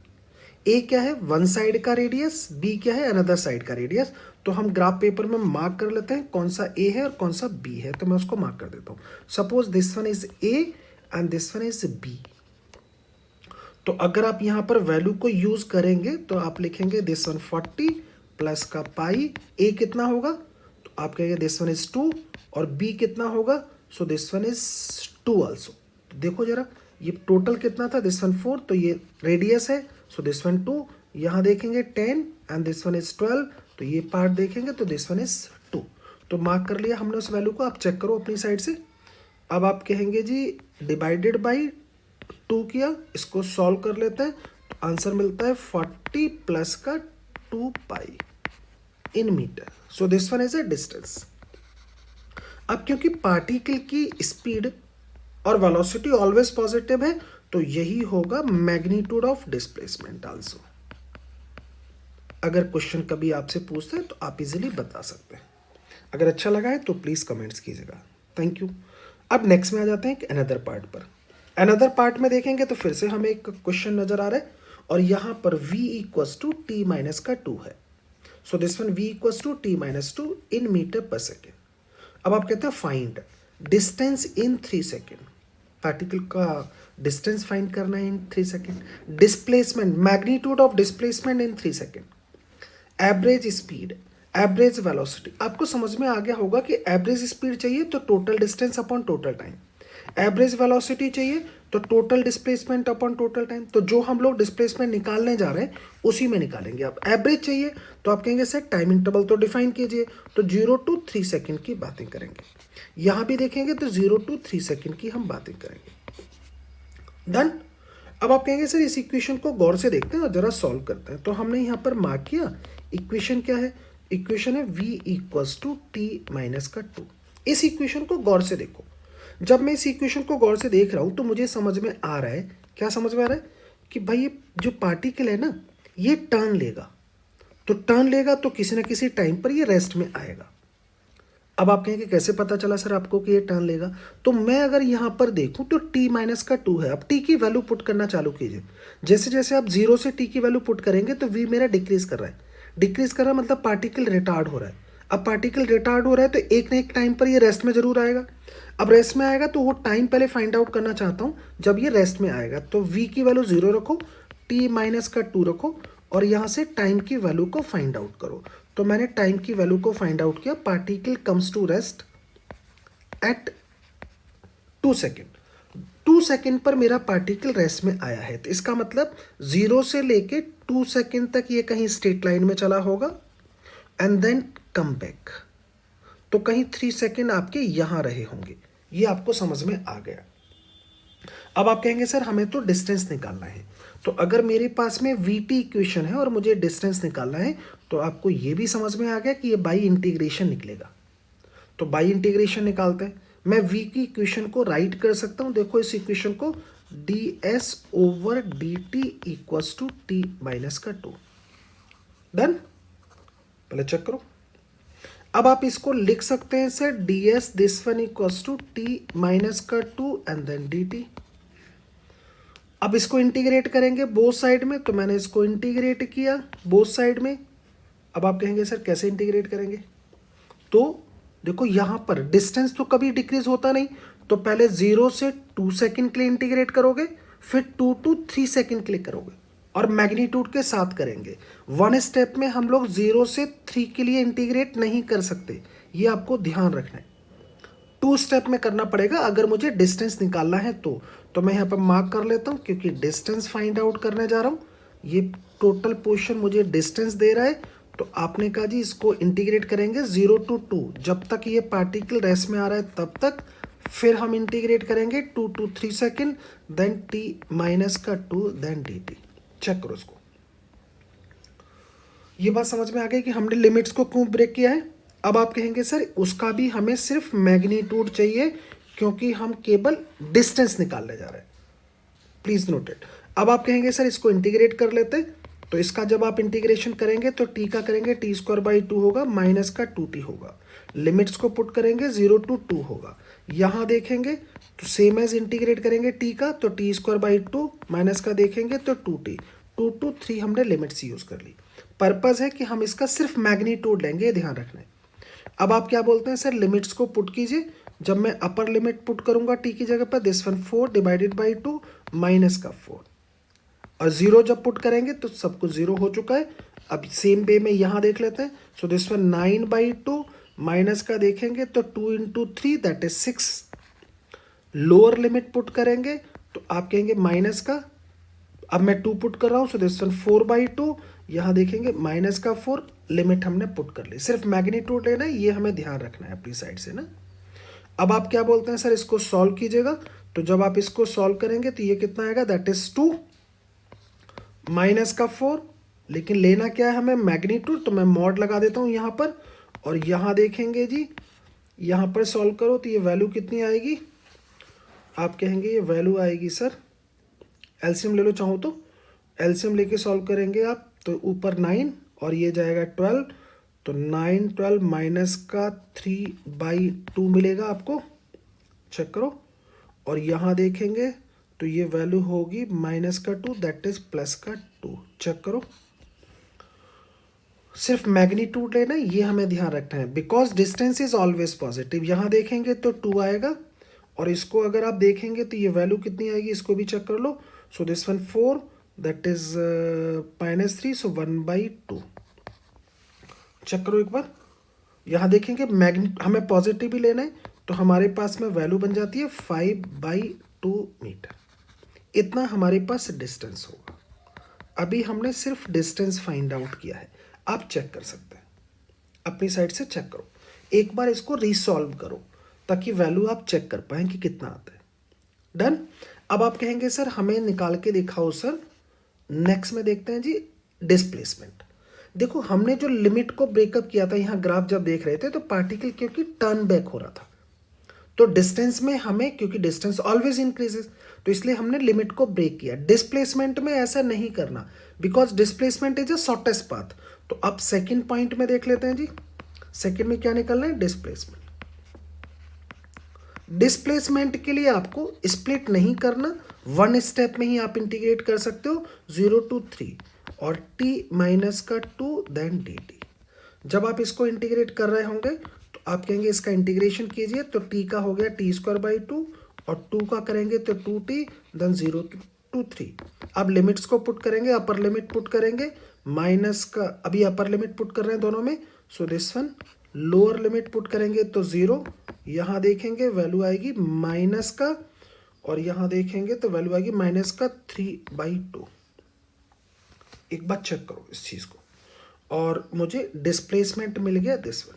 ए क्या है, वन साइड का रेडियस, बी क्या है, अनदर साइड का रेडियस। तो हम ग्राफ पेपर में मार्क कर लेते हैं कौन सा ए है और कौन सा बी है, तो मैं उसको मार्क कर देता हूँ। Suppose this one is A and this one is B. तो अगर आप यहाँ पर वैल्यू को यूज करेंगे तो आप लिखेंगे दिस वन 40 प्लस का पाई, ए कितना होगा, तो आप कहेंगे दिस वन इज 2, और बी कितना होगा, सो दिस वन इज 2 ऑल्सो। तो देखो जरा ये टोटल कितना था, दिस वन 4, तो ये रेडियस है, सो दिस वन 2, यहाँ देखेंगे 10 एंड दिस वन इज 12, तो ये पार्ट देखेंगे तो दिस वन इज 2। तो मार्क कर लिया हमने उस वैल्यू को, आप चेक करो अपनी साइड से। अब आप कहेंगे जी डिवाइडेड बाई 2 किया, इसको सॉल्व कर लेते हैं, तो आंसर मिलता है 40 प्लस का 2 pi in metre. So this one is a distance. अब क्योंकि पार्टिकल की स्पीड और वेलोसिटी ऑलवेज पॉजिटिव है, तो यही होगा मैग्नीट्यूड ऑफ डिस्प्लेसमेंट आल्सो। अगर क्वेश्चन कभी आपसे पूछते हैं तो आप इजीली बता सकते हैं। अगर अच्छा लगा है तो प्लीज कमेंट्स कीजिएगा। Thank you. अब नेक्स्ट में आ जाते हैं अनदर पार्ट पर। अनदर पार्ट में देखेंगे तो फिर से हमें एक क्वेश्चन नजर आ रहा है, और यहां पर v equals to t minus का 2 है। So this one v equals to t minus 2 in metre per second. अब आप कहते हैं find distance in 3 second. Particle का डिस्टेंस फाइंड करना है in 3 second. Displacement, magnitude of displacement in 3 second. Average speed, average velocity. आपको समझ में आ गया होगा कि एवरेज स्पीड चाहिए तो total distance upon total time, average velocity चाहिए तो total displacement upon total time. तो जो हम लोग डिस्प्लेसमेंट निकालने जा रहे हैं उसी में निकालेंगे। अब एवरेज चाहिए तो आप कहेंगे सर टाइम इंटरवल तो डिफाइन कीजिए, तो 0 to 3 सेकेंड की बातें करेंगे। यहाँ भी देखेंगे तो 0 to 3 सेकेंड की हम बातें करेंगे। डन। अब आप कहेंगे सर इस इक्वेशन को गौर से देखते हैं और जरा सॉल्व करते हैं। तो हमने यहाँ पर मार्क किया, इक्वेशन क्या है, इक्वेशन है v equals to t minus का 2। इस इक्वेशन को गौर से देखो। जब मैं इस इक्वेशन को गौर से देख रहा हूं तो मुझे समझ में आ रहा है, क्या समझ में आ रहा है, कि भाई ये जो पार्टिकल है ना ये टर्न लेगा, तो टर्न लेगा तो किसी ना किसी टाइम पर ये रेस्ट में आएगा। अब आप कहेंगे कैसे पता चला सर आपको कि ये टर्न लेगा? तो मैं अगर यहाँ पर देखूँ तो t माइनस का 2 है। अब t की वैल्यू पुट करना चालू कीजिए। जैसे जैसे आप 0 से t की वैल्यू पुट करेंगे तो v मेरा डिक्रीज कर रहा है। डिक्रीज कर रहा है मतलब पार्टिकल रिटार्ड हो रहा है। अब पार्टिकल रिटार्ड हो रहा है तो एक ना एक टाइम पर ये रेस्ट में जरूर आएगा। अब रेस्ट में आएगा तो वो टाइम पहले फाइंड आउट करना चाहता हूँ जब ये रेस्ट में आएगा। तो v की वैल्यू 0 रखो, t माइनस का 2 रखो और यहाँ से टाइम की वैल्यू को फाइंड आउट करो। तो मैंने टाइम की वैल्यू को फाइंड आउट किया। Particle comes to rest at 2 second. 2 second पर मेरा पार्टिकल रेस्ट में आया है, तो इसका मतलब 0 से लेके 2 सेकेंड तक ये कहीं स्ट्रेट लाइन में चला होगा एंड देन कम बैक। तो कहीं 3 सेकेंड आपके यहां रहे होंगे। ये आपको समझ में आ गया। अब आप कहेंगे सर हमें तो डिस्टेंस निकालना है। तो अगर मेरे पास में VT इक्वेशन है और मुझे डिस्टेंस निकालना है तो आपको ये भी समझ में आ गया कि ये बाई इंटीग्रेशन निकलेगा। तो बाई इंटीग्रेशन निकालते हैं। मैं v की इक्वेशन को राइट कर सकता हूं। देखो इस इक्वेशन को ds over dt equals to t minus का 2। डन? पहले चेक करो। अब आप इसको लिख सकते हैं sir ds this one equals to t minus का 2 एंड देन dt। अब इसको इंटीग्रेट करेंगे बोथ साइड में, तो मैंने इसको इंटीग्रेट किया बोथ साइड में। अब आप कहेंगे सर कैसे इंटीग्रेट करेंगे? तो देखो यहां पर डिस्टेंस तो कभी डिक्रीज होता नहीं, तो पहले 0 से 2 सेकंड के लिए इंटीग्रेट करोगे, फिर 2 to 3 सेकंड के लिए करोगे और मैग्नीट्यूड के साथ करेंगे। वन स्टेप में हम लोग 0 से 3 के लिए इंटीग्रेट नहीं कर सकते, ये आपको ध्यान रखना है। 2 स्टेप में करना पड़ेगा अगर मुझे डिस्टेंस निकालना है तो मैं यहाँ पर मार्क कर लेता हूँ क्योंकि डिस्टेंस फाइंड आउट करने जा रहा हूँ। ये टोटल पोर्शन मुझे डिस्टेंस दे रहा है, तो आपने कहा जी इसको इंटीग्रेट करेंगे 0 to 2, जब तक ये पार्टिकल रेस्ट में आ रहा है तब तक। फिर हम इंटीग्रेट करेंगे 2 to 3 second, then t minus का 2 देन dt। चेक करो इसको। ये बात समझ में आ गई कि हमने लिमिट्स को क्यों ब्रेक किया है। अब आप कहेंगे सर उसका भी हमें सिर्फ मैग्नीट्यूड चाहिए क्योंकि हम केवल डिस्टेंस निकालने जा रहे हैं। Please note it. अब आप कहेंगे सर इसको इंटीग्रेट कर लेते, तो इसका जब आप इंटीग्रेशन करेंगे तो t का करेंगे t² by 2 होगा माइनस का 2t होगा। लिमिट्स को पुट करेंगे 0 to 2 होगा। यहाँ देखेंगे तो सेम एज इंटीग्रेट करेंगे t का, तो t² by 2 माइनस का देखेंगे तो 2t। 2 to 3 हमने लिमिट्स यूज कर ली। पर्पज है कि हम इसका सिर्फ मैग्नीट्यूड लेंगे, ये ध्यान रखना है। अब आप क्या बोलते हैं सर लिमिट्स को पुट कीजिए। जब मैं अपर लिमिट पुट करूंगा t की जगह पर this one 4 divided by 2 minus का 4 और 0 जब पुट करेंगे तो सब कुछ 0 हो चुका है। अब सेम वे में यहाँ देख लेते हैं। सो दिस वन 9/2 माइनस का देखेंगे तो 2 into 3 that is 6। Lower limit put करेंगे तो आप कहेंगे माइनस का, अब मैं 2 पुट कर रहा हूँ, सो दिस वन 4/2, यहाँ देखेंगे माइनस का 4। लिमिट हमने पुट कर ली। सिर्फ मैग्नीट्यूड लेना है, ये हमें ध्यान रखना है अपनी साइड से ना। अब आप क्या बोलते हैं सर इसको सॉल्व कीजिएगा, तो जब आप इसको सॉल्व करेंगे तो ये कितना आएगा दैट इज 2 माइनस का 4। लेकिन लेना क्या है हमें मैग्नीट्यूड, तो मैं मॉड लगा देता हूँ यहाँ पर और यहाँ देखेंगे जी यहाँ पर सॉल्व करो तो ये वैल्यू कितनी आएगी। आप कहेंगे ये वैल्यू आएगी सर, एलसीएम ले लो चाहो तो, एलसीएम लेके सॉल्व करेंगे आप तो ऊपर 9 और ये जाएगा 12, तो 9 12 माइनस का 3/2 मिलेगा आपको। चेक करो और यहाँ देखेंगे तो ये वैल्यू होगी माइनस का 2 दैट इज प्लस का 2। चेक करो, सिर्फ मैग्नीट्यूड लेना है, ये हमें ध्यान रखना है because distance is always positive. यहाँ देखेंगे तो 2 आएगा और इसको अगर आप देखेंगे तो ये वैल्यू कितनी आएगी इसको भी चेक कर लो। So this one 4 that is -3, so 1/2। Check करो एक बार। यहाँ देखेंगे हमें पॉजिटिव ही लेना है तो हमारे पास में वैल्यू बन जाती है 5/2 मीटर। इतना हमारे पास डिस्टेंस होगा। अभी हमने सिर्फ डिस्टेंस फाइंड आउट किया है। आप चेक कर सकते हैं अपनी साइड से, चेक करो एक बार, इसको रीसॉल्व करो ताकि वैल्यू आप चेक कर पाए कि कितना आता है। डन। अब आप कहेंगे सर हमें निकाल के दिखाओ सर। नेक्स्ट में देखते हैं जी डिस्प्लेसमेंट। देखो हमने जो लिमिट को ब्रेकअप किया था, यहाँ ग्राफ जब देख रहे थे तो पार्टिकल क्योंकि टर्न बैक हो रहा था, तो डिस्टेंस में हमें, क्योंकि डिस्टेंस ऑलवेज इंक्रीजेस, तो इसलिए हमने लिमिट को ब्रेक किया। डिस्प्लेसमेंट में ऐसा नहीं करना, because displacement is a shortest path. तो अब सेकंड पॉइंट में देख लेते हैं जी, सेकंड में क्या निकलना है, डिस्प्लेसमेंट। डिस्प्लेसमेंट के लिए आपको स्प्लिट नहीं करना, वन स्टेप में ही आप इंटीग्रेट कर सकते हो, 0 to 3 और t माइनस का 2 देन dt। जब आप इसको इंटीग्रेट कर रहे होंगे तो आप कहेंगे इसका इंटीग्रेशन कीजिए, तो t का हो गया t² 2 और 2 का करेंगे तो 2t देन 0 to 3। अब लिमिट्स को पुट करेंगे, अपर लिमिट पुट करेंगे, माइनस का अभी अपर लिमिट पुट कर रहे हैं दोनों में, सो this one lower limit put करेंगे तो 0, यहाँ देखेंगे वैल्यू आएगी माइनस का, और यहाँ देखेंगे तो वैल्यू आएगी माइनस का 3/2। एक बार चेक करो इस चीज को, और मुझे डिस्प्लेसमेंट मिल गया दिस वन,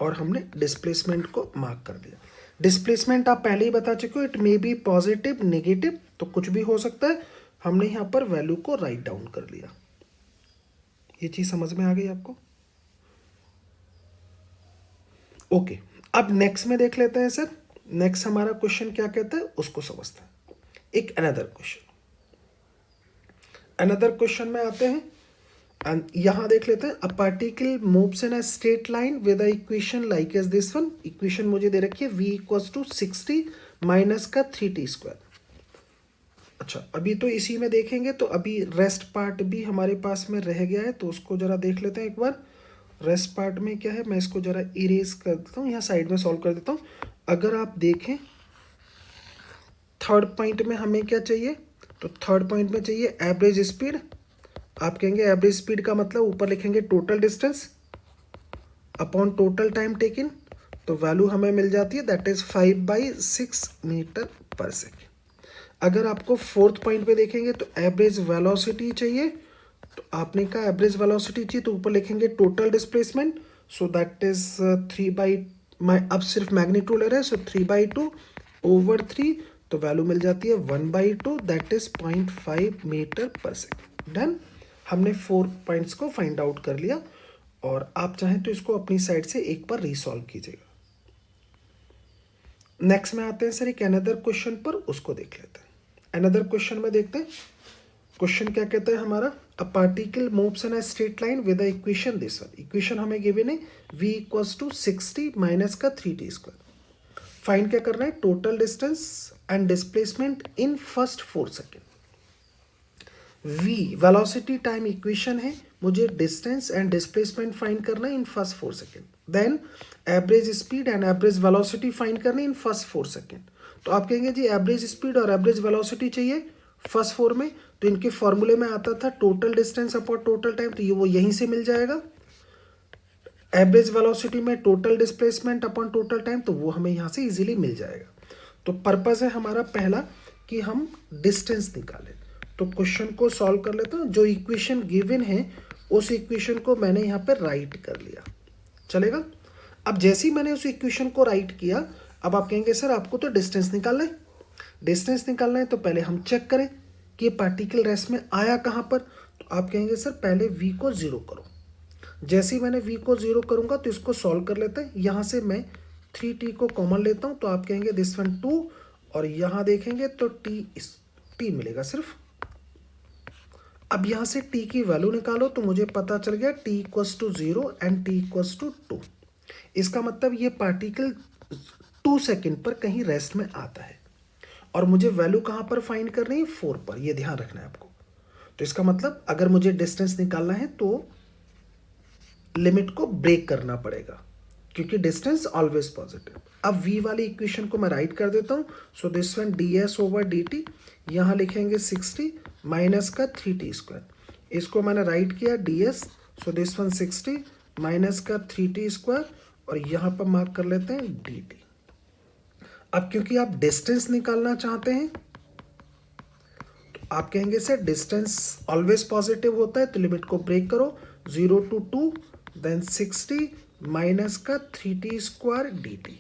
और हमने डिस्प्लेसमेंट को मार्क कर दिया। डिस्प्लेसमेंट आप पहले ही बता चुके हो, it may be positive negative, तो कुछ भी हो सकता है। हमने यहाँ पर वैल्यू को राइट डाउन कर लिया। ये चीज समझ में आ गई आपको? ओके, अब नेक्स्ट में देख लेते हैं सर। नेक्स्ट हमारा क्वेश्चन क्या कहता है उसको समझते हैं। एक अनदर क्वेश्चन में आते हैं, एंड यहां देख लेते हैं। A particle moves in a straight line with a equation like as this one. Equation मुझे दे रखी है v = 60 माइनस का 3t²। अच्छा, अभी तो इसी में देखेंगे, तो अभी रेस्ट पार्ट भी हमारे पास में रह गया है, तो उसको जरा देख लेते हैं एक बार। रेस्ट पार्ट में क्या है, मैं इसको जरा इरेज कर देता हूँ, यहाँ साइड में सॉल्व कर देता हूँ। अगर आप देखें थर्ड पॉइंट में हमें क्या चाहिए, तो थर्ड पॉइंट में चाहिए एवरेज स्पीड। आप कहेंगे एवरेज स्पीड का मतलब ऊपर लिखेंगे total distance upon total time taken, तो वैल्यू हमें मिल जाती है that is 5/6 metre per second. अगर आपको फोर्थ पॉइंट पे देखेंगे तो एवरेज वेलोसिटी चाहिए, तो आपने कहा एवरेज वेलोसिटी चाहिए, तो ऊपर लिखेंगे total displacement, so that is 3 अब सिर्फ मैग्नीट्यूड ले रहे हैं, सो 3/2/3, तो वैल्यू मिल जाती है 1/2 that is 0.5 metre per second. Done, हमने 4 पॉइंट्स को फाइंड आउट कर लिया, और आप चाहें तो इसको अपनी साइड से एक बार रीसॉल्व कीजिएगा। नेक्स्ट में आते हैं सर एक अनदर क्वेश्चन पर, उसको देख लेते हैं। अनदर क्वेश्चन में देखते हैं क्वेश्चन क्या कहता है हमारा। A particle moves in a straight line with a equation this one. Equation हमें गिवन है v = 60 माइनस का 3t²। फाइंड क्या करना है, total distance and displacement in first 4 second. v velocity time equation है, मुझे डिस्टेंस एंड डिस्प्लेसमेंट फाइंड करना है in first 4 second. Then average speed and average velocity find करनी इन फर्स्ट 4 सेकेंड। तो आप कहेंगे जी एवरेज स्पीड और एवरेज वेलोसिटी चाहिए फर्स्ट 4 में, तो इनके फॉर्मूले में आता था total distance upon total time, तो ये वो यहीं से मिल जाएगा। एवरेज वेलोसिटी में total displacement upon total time, तो वो हमें यहाँ से इजीली मिल जाएगा। तो पर्पस है हमारा पहला कि हम डिस्टेंस निकालें। तो क्वेश्चन को सॉल्व कर लेता हूँ। जो इक्वेशन गिवन है उस इक्वेशन को मैंने यहाँ पर राइट कर लिया, चलेगा। अब जैसे ही मैंने उस इक्वेशन को राइट किया, अब आप कहेंगे सर आपको तो डिस्टेंस निकालना है। डिस्टेंस निकालना है तो पहले हम चेक करें कि ये पार्टिकल रेस्ट में आया कहाँ पर। तो आप कहेंगे सर पहले v को 0 करो। जैसे ही मैंने v को 0 करूँगा तो इसको सॉल्व कर लेते हैं। यहाँ से मैं 3t को कॉमन लेता हूँ, तो आप कहेंगे दिस वन 2, और यहाँ देखेंगे तो t मिलेगा सिर्फ। अब यहाँ से t की वैल्यू निकालो, तो मुझे पता चल गया t = 0 एंड t = 2। इसका मतलब ये पार्टिकल 2 सेकेंड पर कहीं रेस्ट में आता है, और मुझे वैल्यू कहाँ पर फाइंड करनी है, 4 पर। ये ध्यान रखना है आपको। तो इसका मतलब अगर मुझे डिस्टेंस निकालना है तो लिमिट को ब्रेक करना पड़ेगा, क्योंकि डिस्टेंस ऑलवेज पॉजिटिव। अब v वाली इक्वेशन को मैं राइट कर देता हूँ। सो दिस वन ds/dt, यहाँ लिखेंगे 60 माइनस का 3t²। इसको मैंने राइट किया ds, so this one 60 minus का 3t², और यहाँ पर मार्क कर लेते हैं dt। अब क्योंकि आप डिस्टेंस निकालना चाहते हैं, तो आप कहेंगे सर डिस्टेंस ऑलवेज पॉजिटिव होता है, तो लिमिट को ब्रेक करो, 0 to 2 देन 60 माइनस का 3t² dt।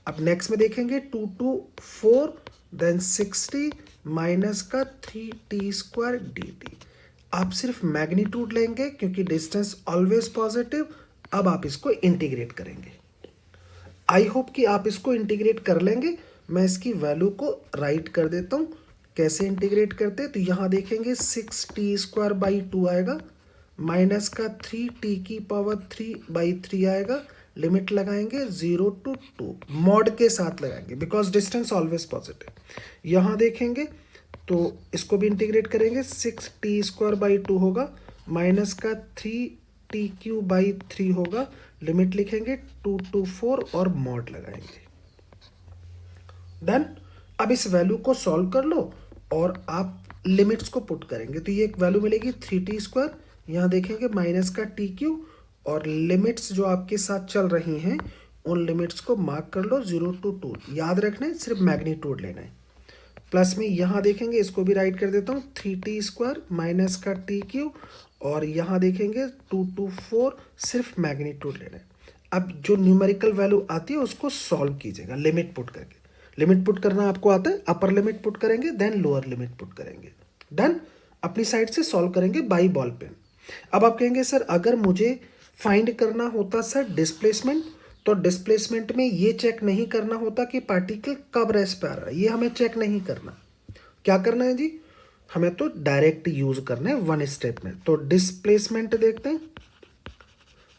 अब नेक्स्ट में देखेंगे 2 to 4 देन 60 माइनस का 3t² dt। आप सिर्फ मैग्नीट्यूड लेंगे क्योंकि डिस्टेंस ऑलवेज पॉजिटिव। अब आप इसको इंटीग्रेट करेंगे। आई होप कि आप इसको इंटीग्रेट कर लेंगे। मैं इसकी वैल्यू को राइट कर देता हूँ। कैसे इंटीग्रेट करते हैं, तो यहाँ देखेंगे 6t² आएगा, माइनस का 3t³ आएगा, लिमिट लगाएंगे 0 to 2, मॉड के साथ लगाएंगे बिकॉज डिस्टेंस ऑलवेज पॉजिटिव। यहाँ देखेंगे तो इसको भी इंटीग्रेट करेंगे, 6t² होगा, माइनस का 3t³ होगा, लिमिट लिखेंगे 2 to 4 और मॉड लगाएंगे। डन। अब इस वैल्यू को सॉल्व कर लो और आप लिमिट्स को पुट करेंगे तो ये एक वैल्यू मिलेगी 3t²। यहाँ देखेंगे माइनस का t³ और लिमिट्स जो आपके साथ चल रही हैं उन लिमिट्स को मार्क कर लो 0 to 2। याद रखना है, सिर्फ मैग्नीट्यूड लेना है। प्लस में यहाँ देखेंगे, इसको भी राइट कर देता हूँ, 3t² माइनस का t³ और यहाँ देखेंगे 2 to 4, सिर्फ मैग्नीट्यूड लेना है। अब जो न्यूमेरिकल वैल्यू आती है उसको सॉल्व कीजिएगा लिमिट पुट करके। लिमिट पुट करना आपको आता है, अपर लिमिट पुट करेंगे देन लोअर लिमिट पुट करेंगे। डन। अपनी साइड से सॉल्व करेंगे बाई बॉल पेन। अब आप कहेंगे सर अगर मुझे फाइंड करना होता सर डिस्प्लेसमेंट, तो डिस्प्लेसमेंट में ये चेक नहीं करना होता कि पार्टिकल कब रेस्ट पे आ रहा है, ये हमें चेक नहीं करना। क्या करना है जी, हमें तो डायरेक्ट यूज करना है वन स्टेप में। तो डिस्प्लेसमेंट देखते हैं।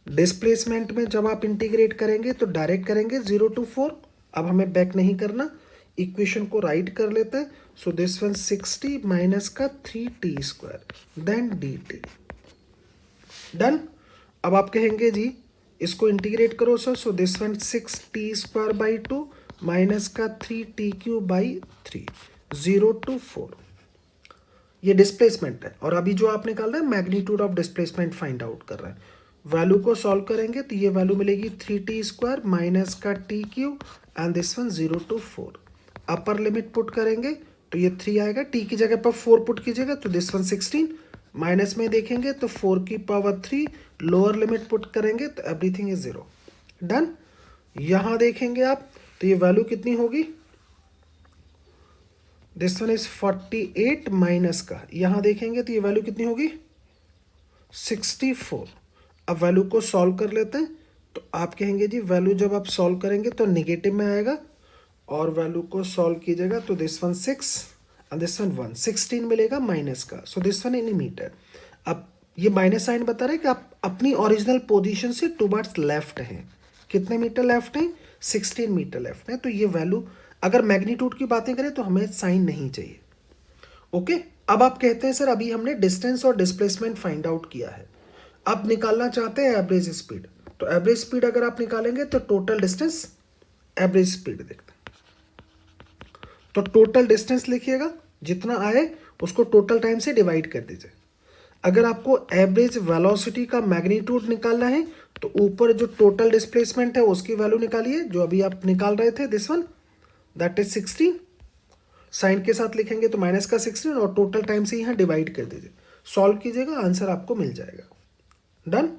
डिस्प्लेसमेंट में जब आप इंटीग्रेट करेंगे तो डायरेक्ट करेंगे 0 to 4। अब हमें बैक नहीं करना, इक्वेशन को राइट कर लेते हैं। सो दिस वन 60 माइनस का 3t² देन dt। डन। अब आप कहेंगे जी इसको इंटीग्रेट करो sir. So this one 6t² minus का 3t³/3, 0 to 4। ये डिस्प्लेसमेंट है और अभी जो आप निकाल रहे हैं magnitude of displacement find out कर रहे हैं। वैल्यू को सॉल्व करेंगे तो ये वैल्यू मिलेगी 3t² माइनस का t³ and this one 0 to 4। Upper limit put करेंगे तो ये 3 आएगा, t की जगह पर 4 पुट कीजिएगा तो दिस वन 16, माइनस में देखेंगे तो 4⁻3, लोअर लिमिट पुट करेंगे तो एवरीथिंग इज 0। डन। यहाँ देखेंगे आप तो ये वैल्यू कितनी होगी, दिस वन इज 48 माइनस का, यहाँ देखेंगे तो ये वैल्यू कितनी होगी 64। अब वैल्यू को सॉल्व कर लेते हैं तो आप कहेंगे जी वैल्यू जब आप सॉल्व करेंगे तो निगेटिव में आएगा और वैल्यू को सॉल्व कीजिएगा तो this one 6 and this one 1, 16 मिलेगा माइनस का। So this one in metre. अब ये माइनस साइन बता रहा है कि आप अपनी ओरिजिनल पोजीशन से टुवर्ड्स लेफ्ट हैं। कितने मीटर लेफ्ट हैं, 16 मीटर लेफ्ट हैं। तो ये वैल्यू अगर मैग्नीट्यूड की बातें करें तो हमें साइन नहीं चाहिए। ओके। अब आप कहते हैं सर अभी हमने डिस्टेंस और डिस्प्लेसमेंट फाइंड आउट किया है, अब निकालना चाहते हैं एवरेज स्पीड। तो एवरेज स्पीड अगर आप निकालेंगे तो टोटल डिस्टेंस एवरेज स्पीड देखते हैं। तो टोटल डिस्टेंस लिखिएगा, जितना आए उसको टोटल टाइम से डिवाइड कर दीजिए। अगर आपको एवरेज वेलोसिटी का मैग्नीट्यूड निकालना है तो ऊपर जो टोटल डिस्प्लेसमेंट है उसकी वैल्यू निकालिए, जो अभी आप निकाल रहे थे, this one that is 16। Sign के साथ लिखेंगे तो माइनस का 16 और टोटल टाइम से यहाँ डिवाइड कर दीजिए। सॉल्व कीजिएगा, आंसर आपको मिल जाएगा। डन।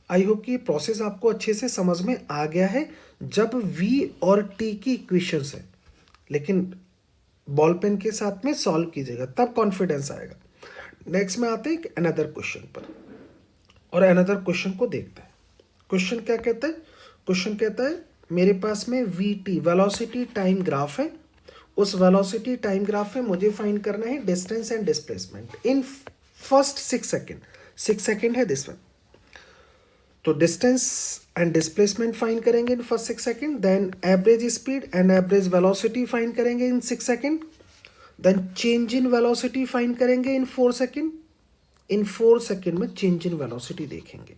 आई होप कि ये प्रोसेस आपको अच्छे से समझ में आ गया है। जब v और t की इक्वेशंस है, लेकिन बॉल पेन के साथ में सॉल्व कीजिएगा तब कॉन्फिडेंस आएगा। नेक्स्ट में आते हैं अनदर क्वेश्चन पर और अनदर क्वेश्चन को देखते हैं। क्वेश्चन क्या कहता है, क्वेश्चन कहता है मेरे पास में vt वेलोसिटी टाइम ग्राफ है, उस वेलोसिटी टाइम ग्राफ में मुझे फाइंड करना है distance and displacement in first 6 second. 6 second है दिस वन। तो डिस्टेंस एंड डिस्प्लेसमेंट फाइंड करेंगे in first 6 second, then average speed and average velocity find करेंगे in 6 second, then change in velocity find करेंगे in 4 second. In 4 second में change in velocity देखेंगे,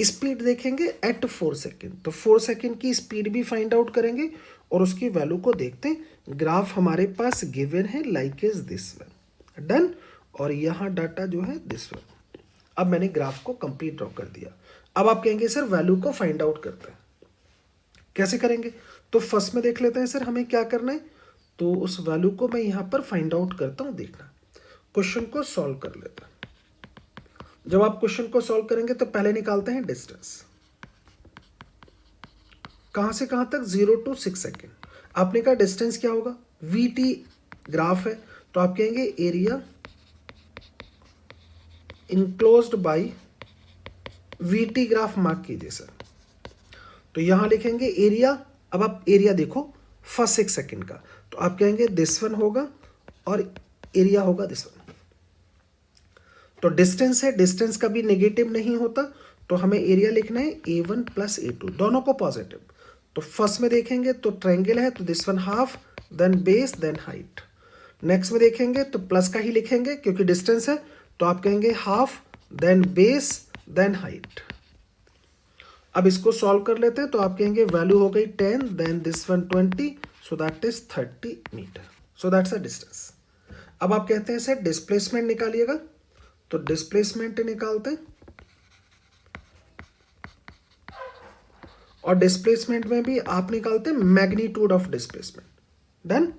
speed देखेंगे at 4 second. तो 4 second की speed भी find out करेंगे और उसकी वैल्यू को देखते हैं। ग्राफ हमारे पास गिवन है like is this one. Done. और यहाँ डाटा जो है दिस वन। अब मैंने ग्राफ को कंप्लीट ड्रॉ कर दिया। अब आप कहेंगे सर वैल्यू को फाइंड आउट करते हैं, कैसे करेंगे। तो फर्स्ट में देख लेते हैं सर हमें क्या करना है। तो उस वैल्यू को मैं यहाँ पर फाइंड आउट करता हूँ। देखना, क्वेश्चन को सॉल्व कर लेते हैं। जब आप क्वेश्चन को सॉल्व करेंगे तो पहले निकालते हैं डिस्टेंस, कहां से कहां तक, 0 to 6 सेकेंड। आपने कहा डिस्टेंस क्या होगा, वीटी ग्राफ है तो आप कहेंगे area enclosed by VT graph mark कीजिए सर। तो यहाँ लिखेंगे एरिया। अब आप एरिया देखो फर्स्ट 6 सेकंड का, तो आप कहेंगे दिस वन होगा और एरिया होगा दिस वन। तो डिस्टेंस है, डिस्टेंस कभी नेगेटिव नहीं होता, तो हमें एरिया लिखना है A1 प्लस A2, दोनों को पॉजिटिव। तो फर्स्ट में देखेंगे तो ट्रायंगल है, तो this one half, then base, then height. Next में देखेंगे तो प्लस का ही लिखेंगे क्योंकि डिस्टेंस है, तो आप कहेंगे half, then base, then height. अब इसको सॉल्व कर लेते हैं, तो आप कहेंगे वैल्यू हो गई 10, then this one 20, so that is 30 metre, so that's a distance. अब आप कहते हैं सर डिस्प्लेसमेंट निकालिएगा, तो डिस्प्लेसमेंट निकालते हैं, और डिस्प्लेसमेंट में भी आप निकालते हैं मैग्नीट्यूड ऑफ डिस्प्लेसमेंट। डन।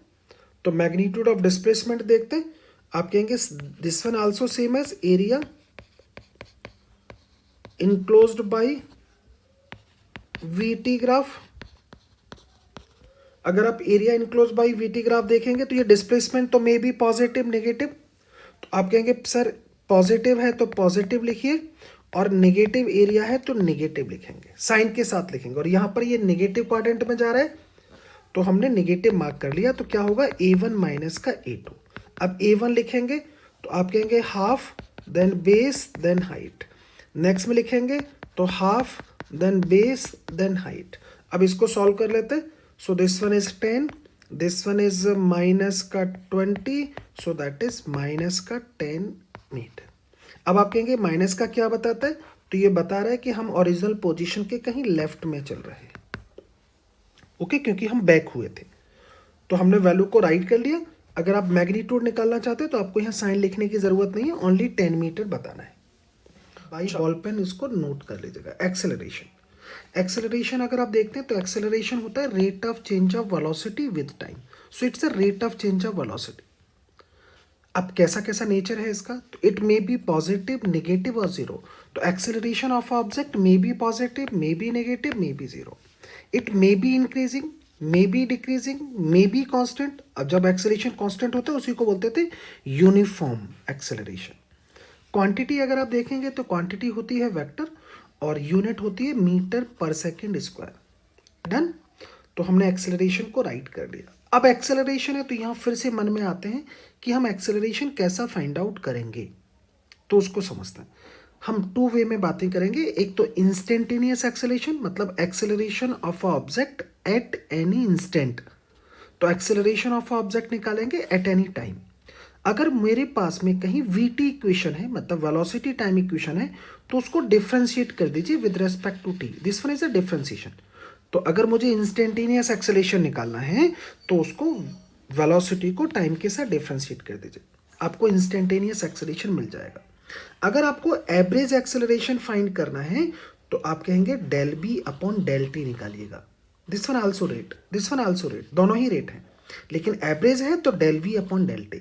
तो मैग्नीट्यूड ऑफ डिस्प्लेसमेंट देखते हैं, आप कहेंगे this one also same as area enclosed by VT graph. अगर आप area enclose by VT graph देखेंगे तो ये डिस्प्लेसमेंट तो मे बी पॉजिटिव नेगेटिव, तो आप कहेंगे सर पॉजिटिव है तो पॉजिटिव लिखिए, और नेगेटिव एरिया है तो नेगेटिव लिखेंगे, साइन के साथ लिखेंगे। और यहाँ पर ये नेगेटिव क्वाड्रेंट में जा रहा है, तो हमने नेगेटिव मार्क कर लिया, तो क्या होगा A1 माइनस का A2। अब A1 लिखेंगे तो आप कहेंगे half, then base, then height. Next में लिखेंगे तो half, then base, then height. अब इसको सॉल्व कर लेते हैं, so this one is 10, this one is minus का 20, सो दैट इज माइनस का 10 मीटर। अब आप कहेंगे माइनस का क्या बताता है, तो ये बता रहा है कि हम ओरिजिनल पोजीशन के कहीं लेफ्ट में चल रहे हैं, ओके, क्योंकि हम बैक हुए थे। तो हमने वैल्यू को राइट कर लिया। अगर आप मैग्नीट्यूड निकालना चाहते हैं तो आपको यहाँ साइन लिखने की जरूरत नहीं है, ओनली 10 मीटर बताना है। बाई बॉल पेन इसको नोट कर लीजिएगा। एक्सेलरेशन, एक्सेलरेशन अगर आप देखते हैं तो एक्सेलरेशन होता है rate of change of velocity with time, so it's a rate of change of velocity. अब कैसा कैसा नेचर है इसका, तो it may be positive, negative और जीरो। तो acceleration of object may be positive, may be negative, may be zero. It may be increasing, may be decreasing, may be constant. अब जब एक्सेलरेशन कांस्टेंट होता है उसी को बोलते थे यूनिफॉर्म एक्सेलरेशन। क्वांटिटी अगर आप देखेंगे तो क्वांटिटी होती है वेक्टर, और यूनिट होती है metre per second square. Done. तो हमने एक्सेलरेशन को राइट कर लिया। अब एक्सेलरेशन है तो यहाँ फिर से मन में आते हैं कि हम एक्सेलरेशन कैसा फाइंड आउट करेंगे, तो उसको समझते हैं। हम 2 वे में बातें करेंगे। एक तो इंस्टेंटेनियस एक्सेलरेशन, मतलब acceleration of object at any instant. तो एक्सेलरेशन ऑफ ऑब्जेक्ट निकालेंगे एट एनी टाइम। अगर मेरे पास में कहीं वीटी इक्वेशन है, मतलब वेलोसिटी टाइम इक्वेशन है, तो उसको डिफरेंशिएट कर दीजिए with respect to t. This one is a differentiation. तो अगर मुझे इंस्टेंटेनियस एक्सेलरेशन निकालना है तो उसको वेलोसिटी को टाइम के साथ डिफरेंशिएट कर दीजिए, आपको इंस्टेंटेनियस एक्सेलरेशन मिल जाएगा। अगर आपको एवरेज एक्सेलरेशन फाइंड करना है तो आप कहेंगे del B upon del T निकालिएगा। This one also rate, this one also rate, दोनों ही रेट हैं, लेकिन एवरेज है तो del B upon del T.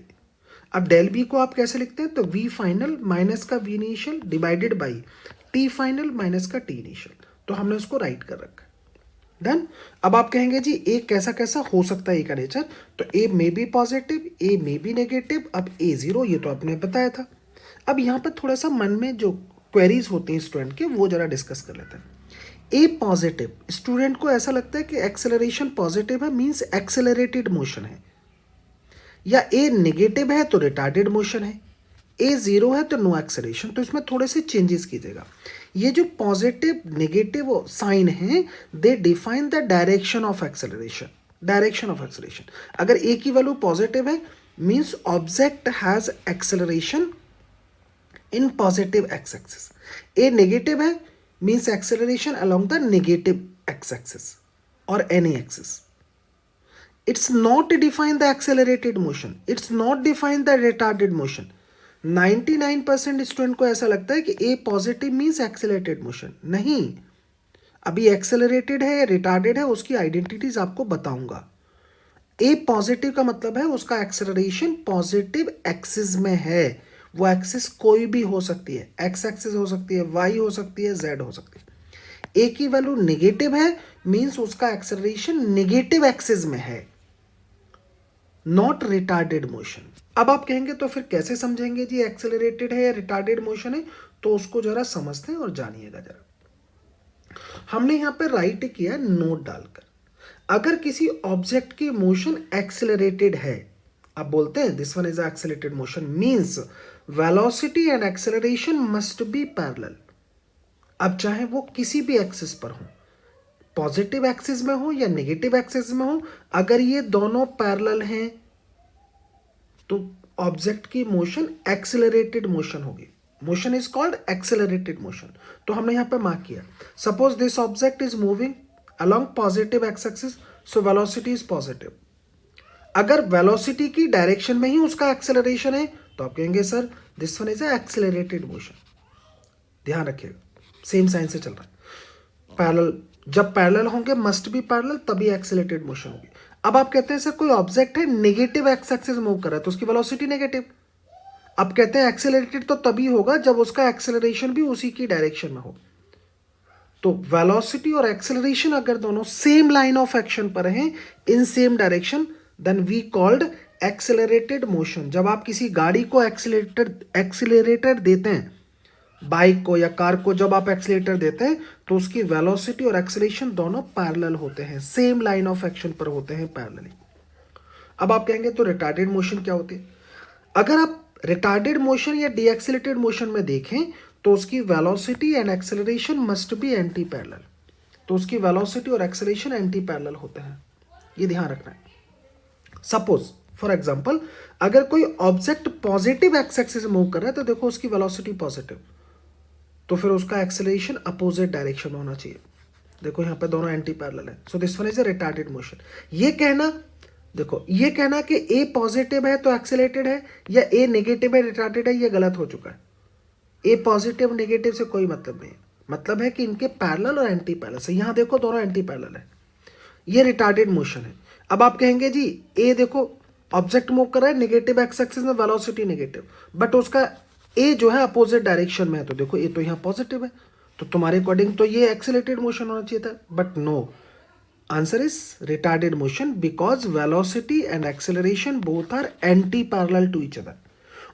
अब डेल बी को आप कैसे लिखते हैं, तो वी फाइनल माइनस का V initial divided by T final minus का टी इनिशियल। तो हमने उसको राइट कर रखा है। डन। अब आप कहेंगे जी ए कैसा कैसा हो सकता है ए का नेचर, तो A may be positive, A may be negative, अब ए जीरो, ये तो आपने बताया था। अब यहाँ पर थोड़ा सा मन में जो क्वेरीज होती हैं स्टूडेंट के, वो जरा डिस्कस कर लेते हैं। ए पॉजिटिव, स्टूडेंट को ऐसा लगता है कि एक्सेलरेशन पॉजिटिव है, मीन्स एक्सेलरेटेड मोशन है, या ए नेगेटिव है तो रिटार्डेड मोशन है, ए जीरो है तो नो एक्सेलरेशन। तो इसमें थोड़े से चेंजेस कीजिएगा। ये जो पॉजिटिव नेगेटिव साइन है, they define the direction of acceleration, direction of acceleration. अगर ए की वैल्यू पॉजिटिव है means object has acceleration in positive X axis, A negative है means acceleration along the negative X axis और any axis. It's not define the accelerated motion, it's not define the retarded motion. 99% student को ऐसा लगता है कि ए positive means accelerated motion. नहीं, अभी accelerated है या रिटार्डेड है उसकी आइडेंटिटीज आपको बताऊंगा। ए पॉजिटिव का मतलब है उसका एक्सेलरेशन पॉजिटिव एक्सिस में है, वो एक्सिस कोई भी हो सकती है, एक्स एक्सिस हो सकती है, वाई हो सकती है, जेड हो सकती है। ए की वैल्यू नेगेटिव है मीन्स उसका एक्सेलरेशन नेगेटिव एक्सिस में है, नॉट रिटार्डेड मोशन। अब आप कहेंगे तो फिर कैसे समझेंगे जी एक्सेलरेटेड है या रिटार्डेड मोशन है, तो उसको जरा समझते हैं और जानिएगा जरा। हमने यहाँ पे राइट किया नोट डालकर, अगर किसी ऑब्जेक्ट की मोशन एक्सेलरेटेड है, आप बोलते हैं this one is accelerated motion, means velocity and acceleration must be parallel. अब चाहे वो किसी भी एक्सिस पर हो, पॉजिटिव एक्सिस में हो या नेगेटिव एक्सिस में हो, अगर ये दोनों पैरेलल हैं तो ऑब्जेक्ट की मोशन एक्सेलरेटेड मोशन होगी। Motion is called accelerated motion. तो हमने यहां पे मार्क किया, suppose this object is moving along positive X axis, so velocity is positive. अगर वेलोसिटी की डायरेक्शन में ही उसका एक्सेलरेशन है तो आप कहेंगे sir this one is accelerated motion. ध्यान रखिएगा, सेम साइन से चल रहा है। पैरेलल, जब पैरेलल होंगे मस्ट बी पैरेलल, तभी एक्सेलरेटेड मोशन होगी। अब आप कहते हैं सर कोई ऑब्जेक्ट है नेगेटिव एक्स एक्सिस मूव कर रहा है तो उसकी वेलोसिटी नेगेटिव। अब कहते हैं एक्सेलरेटेड तो तभी होगा जब उसका एक्सेलरेशन भी उसी की डायरेक्शन में हो। तो वेलोसिटी और एक्सेलरेशन अगर दोनों सेम लाइन ऑफ एक्शन पर हैं, in same direction, then we called accelerated motion. जब आप किसी गाड़ी को एक्सेलरेटर देते हैं, बाइक को या कार को जब आप एक्सेलरेटर देते हैं तो उसकी वेलोसिटी और एक्सेलरेशन दोनों पैरेलल होते हैं, सेम लाइन ऑफ एक्शन पर होते हैं पैरेलली। अब आप कहेंगे तो रिटार्डेड मोशन क्या होती है? अगर आप रिटार्डेड मोशन या डीएक्सेलरेटेड मोशन में देखें तो उसकी velocity and acceleration must be anti parallel. तो उसकी वेलोसिटी और एक्सेलरेशन एंटी पैरेलल होते हैं, ये ध्यान रखना है। सपोज फॉर एग्जांपल अगर कोई ऑब्जेक्ट पॉजिटिव एक्स एक्सिस से मूव कर रहा है तो देखो उसकी वेलोसिटी पॉजिटिव, तो फिर उसका एक्सेलरेशन अपोजिट डायरेक्शन में होना चाहिए। देखो यहाँ पे दोनों एंटी पैरेलल है, so this one is a retarded motion. ये कहना, देखो ये कहना कि ए पॉजिटिव है तो एक्सेलरेटेड है या ए नेगेटिव है रिटार्डेड है, ये गलत हो चुका है। ए पॉजिटिव नेगेटिव से कोई मतलब नहीं है, मतलब है कि इनके पैरेलल और एंटी पैरेलल से। यहाँ देखो दोनों एंटी पैरेलल है, ये रिटार्डेड मोशन है। अब आप कहेंगे जी ए देखो ऑब्जेक्ट मूव कर रहा है नेगेटिव एक्स एक्सिस में, वेलोसिटी नेगेटिव, बट उसका ए जो है अपोजिट डायरेक्शन में है, तो देखो ए तो यहाँ पॉजिटिव है, तो तुम्हारे अकॉर्डिंग तो ये एक्सेलरेटेड मोशन होना चाहिए था, but no, answer is retarded motion because velocity and acceleration both are anti parallel to each other.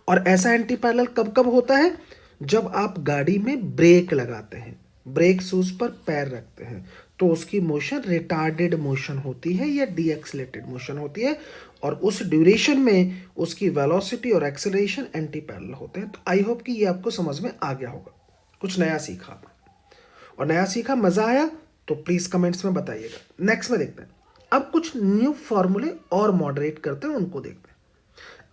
और ऐसा एंटी पैरेलल कब कब होता है? जब आप गाड़ी में ब्रेक लगाते हैं, ब्रेक शूज पर पैर रखते हैं, तो उसकी मोशन रिटार्डेड मोशन होती है या डीएक्सेलरेटेड मोशन होती है, और उस ड्यूरेशन में उसकी वेलोसिटी और एक्सेलरेशन एंटी पैरेलल होते हैं। तो आई होप कि ये आपको समझ में आ गया होगा, कुछ नया सीखा आपने, और नया सीखा, मजा आया तो प्लीज कमेंट्स में बताइएगा। नेक्स्ट में देखते हैं, अब कुछ न्यू फॉर्मूले और मॉडरेट करते हैं, उनको देखते हैं।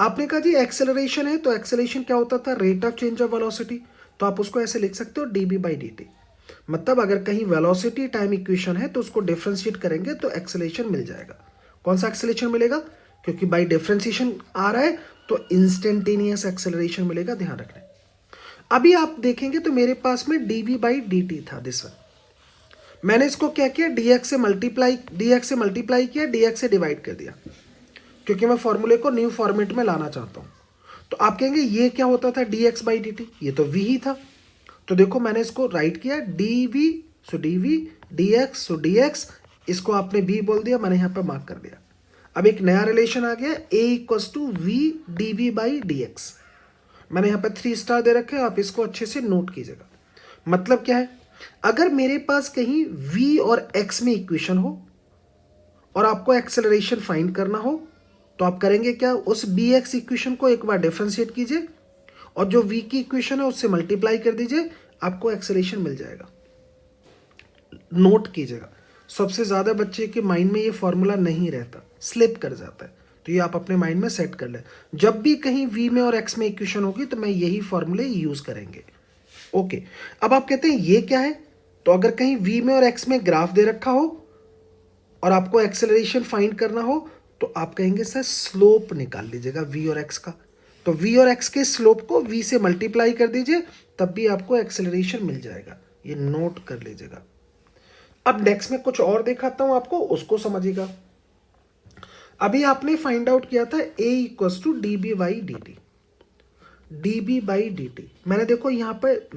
आपने कहा जी एक्सेलरेशन है, तो एक्सेलरेशन क्या होता था? Rate of change of velocity. तो आप उसको ऐसे लिख सकते हो dB/dt। मतलब अगर कहीं वेलोसिटी टाइम इक्वेशन है तो उसको डिफरेंशिएट करेंगे तो एक्सेलरेशन मिल जाएगा। कौन सा एक्सेलरेशन मिलेगा? क्योंकि बाई डिफरेंशिएशन आ रहा है तो इंस्टेंटेनियस एक्सेलरेशन मिलेगा, ध्यान रखना। अभी आप देखेंगे तो मेरे पास में dB/dt था, दिस वन। मैंने इसको क्या किया, dx से मल्टीप्लाई किया, dx से डिवाइड कर दिया, क्योंकि मैं फॉर्मूले को न्यू फॉर्मेट में लाना चाहता हूं। तो आप कहेंगे ये क्या होता था dx/dt? ये तो v ही था। तो देखो मैंने इसको राइट किया dv, सो dv, dx, सो dx, इसको आपने v बोल दिया, मैंने यहां पर मार्क कर दिया। अब एक नया रिलेशन आ गया, a = v dv/dx। मैंने यहां पर 3 स्टार दे रखे हैं, आप इसको अच्छे से नोट कीजिएगा। मतलब क्या है, अगर मेरे पास कहीं v और x में इक्वेशन हो और आपको एक्सेलरेशन फाइंड करना हो तो आप करेंगे क्या, उस bx इक्वेशन को एक बार डिफरेंशिएट कीजिए और जो v की इक्वेशन है उससे मल्टीप्लाई कर दीजिए, आपको एक्सेलरेशन मिल जाएगा। नोट कीजिएगा, सबसे ज्यादा बच्चे के माइंड में ये फॉर्मूला नहीं रहता, स्लिप कर जाता है, तो ये आप अपने माइंड में सेट कर लें। जब भी कहीं v में और x में इक्वेशन होगी तो मैं यही फॉर्मूले यूज करेंगे। ओके, अब आप कहते हैं ये क्या है, तो अगर कहीं v में और x में ग्राफ दे रखा हो और आपको एक्सेलरेशन फाइंड करना हो तो आप कहेंगे सर स्लोप निकाल लीजिएगा v और x का। तो v और x के स्लोप को v से मल्टीप्लाई कर दीजिए, तब भी आपको एक्सेलरेशन मिल जाएगा, ये नोट कर लीजिएगा। अब नेक्स्ट में कुछ और दिखाता हूं आपको, उसको समझिएगा। अभी आपने फाइंड आउट किया था a = dB/dt। dB/dt मैंने देखो यहां पर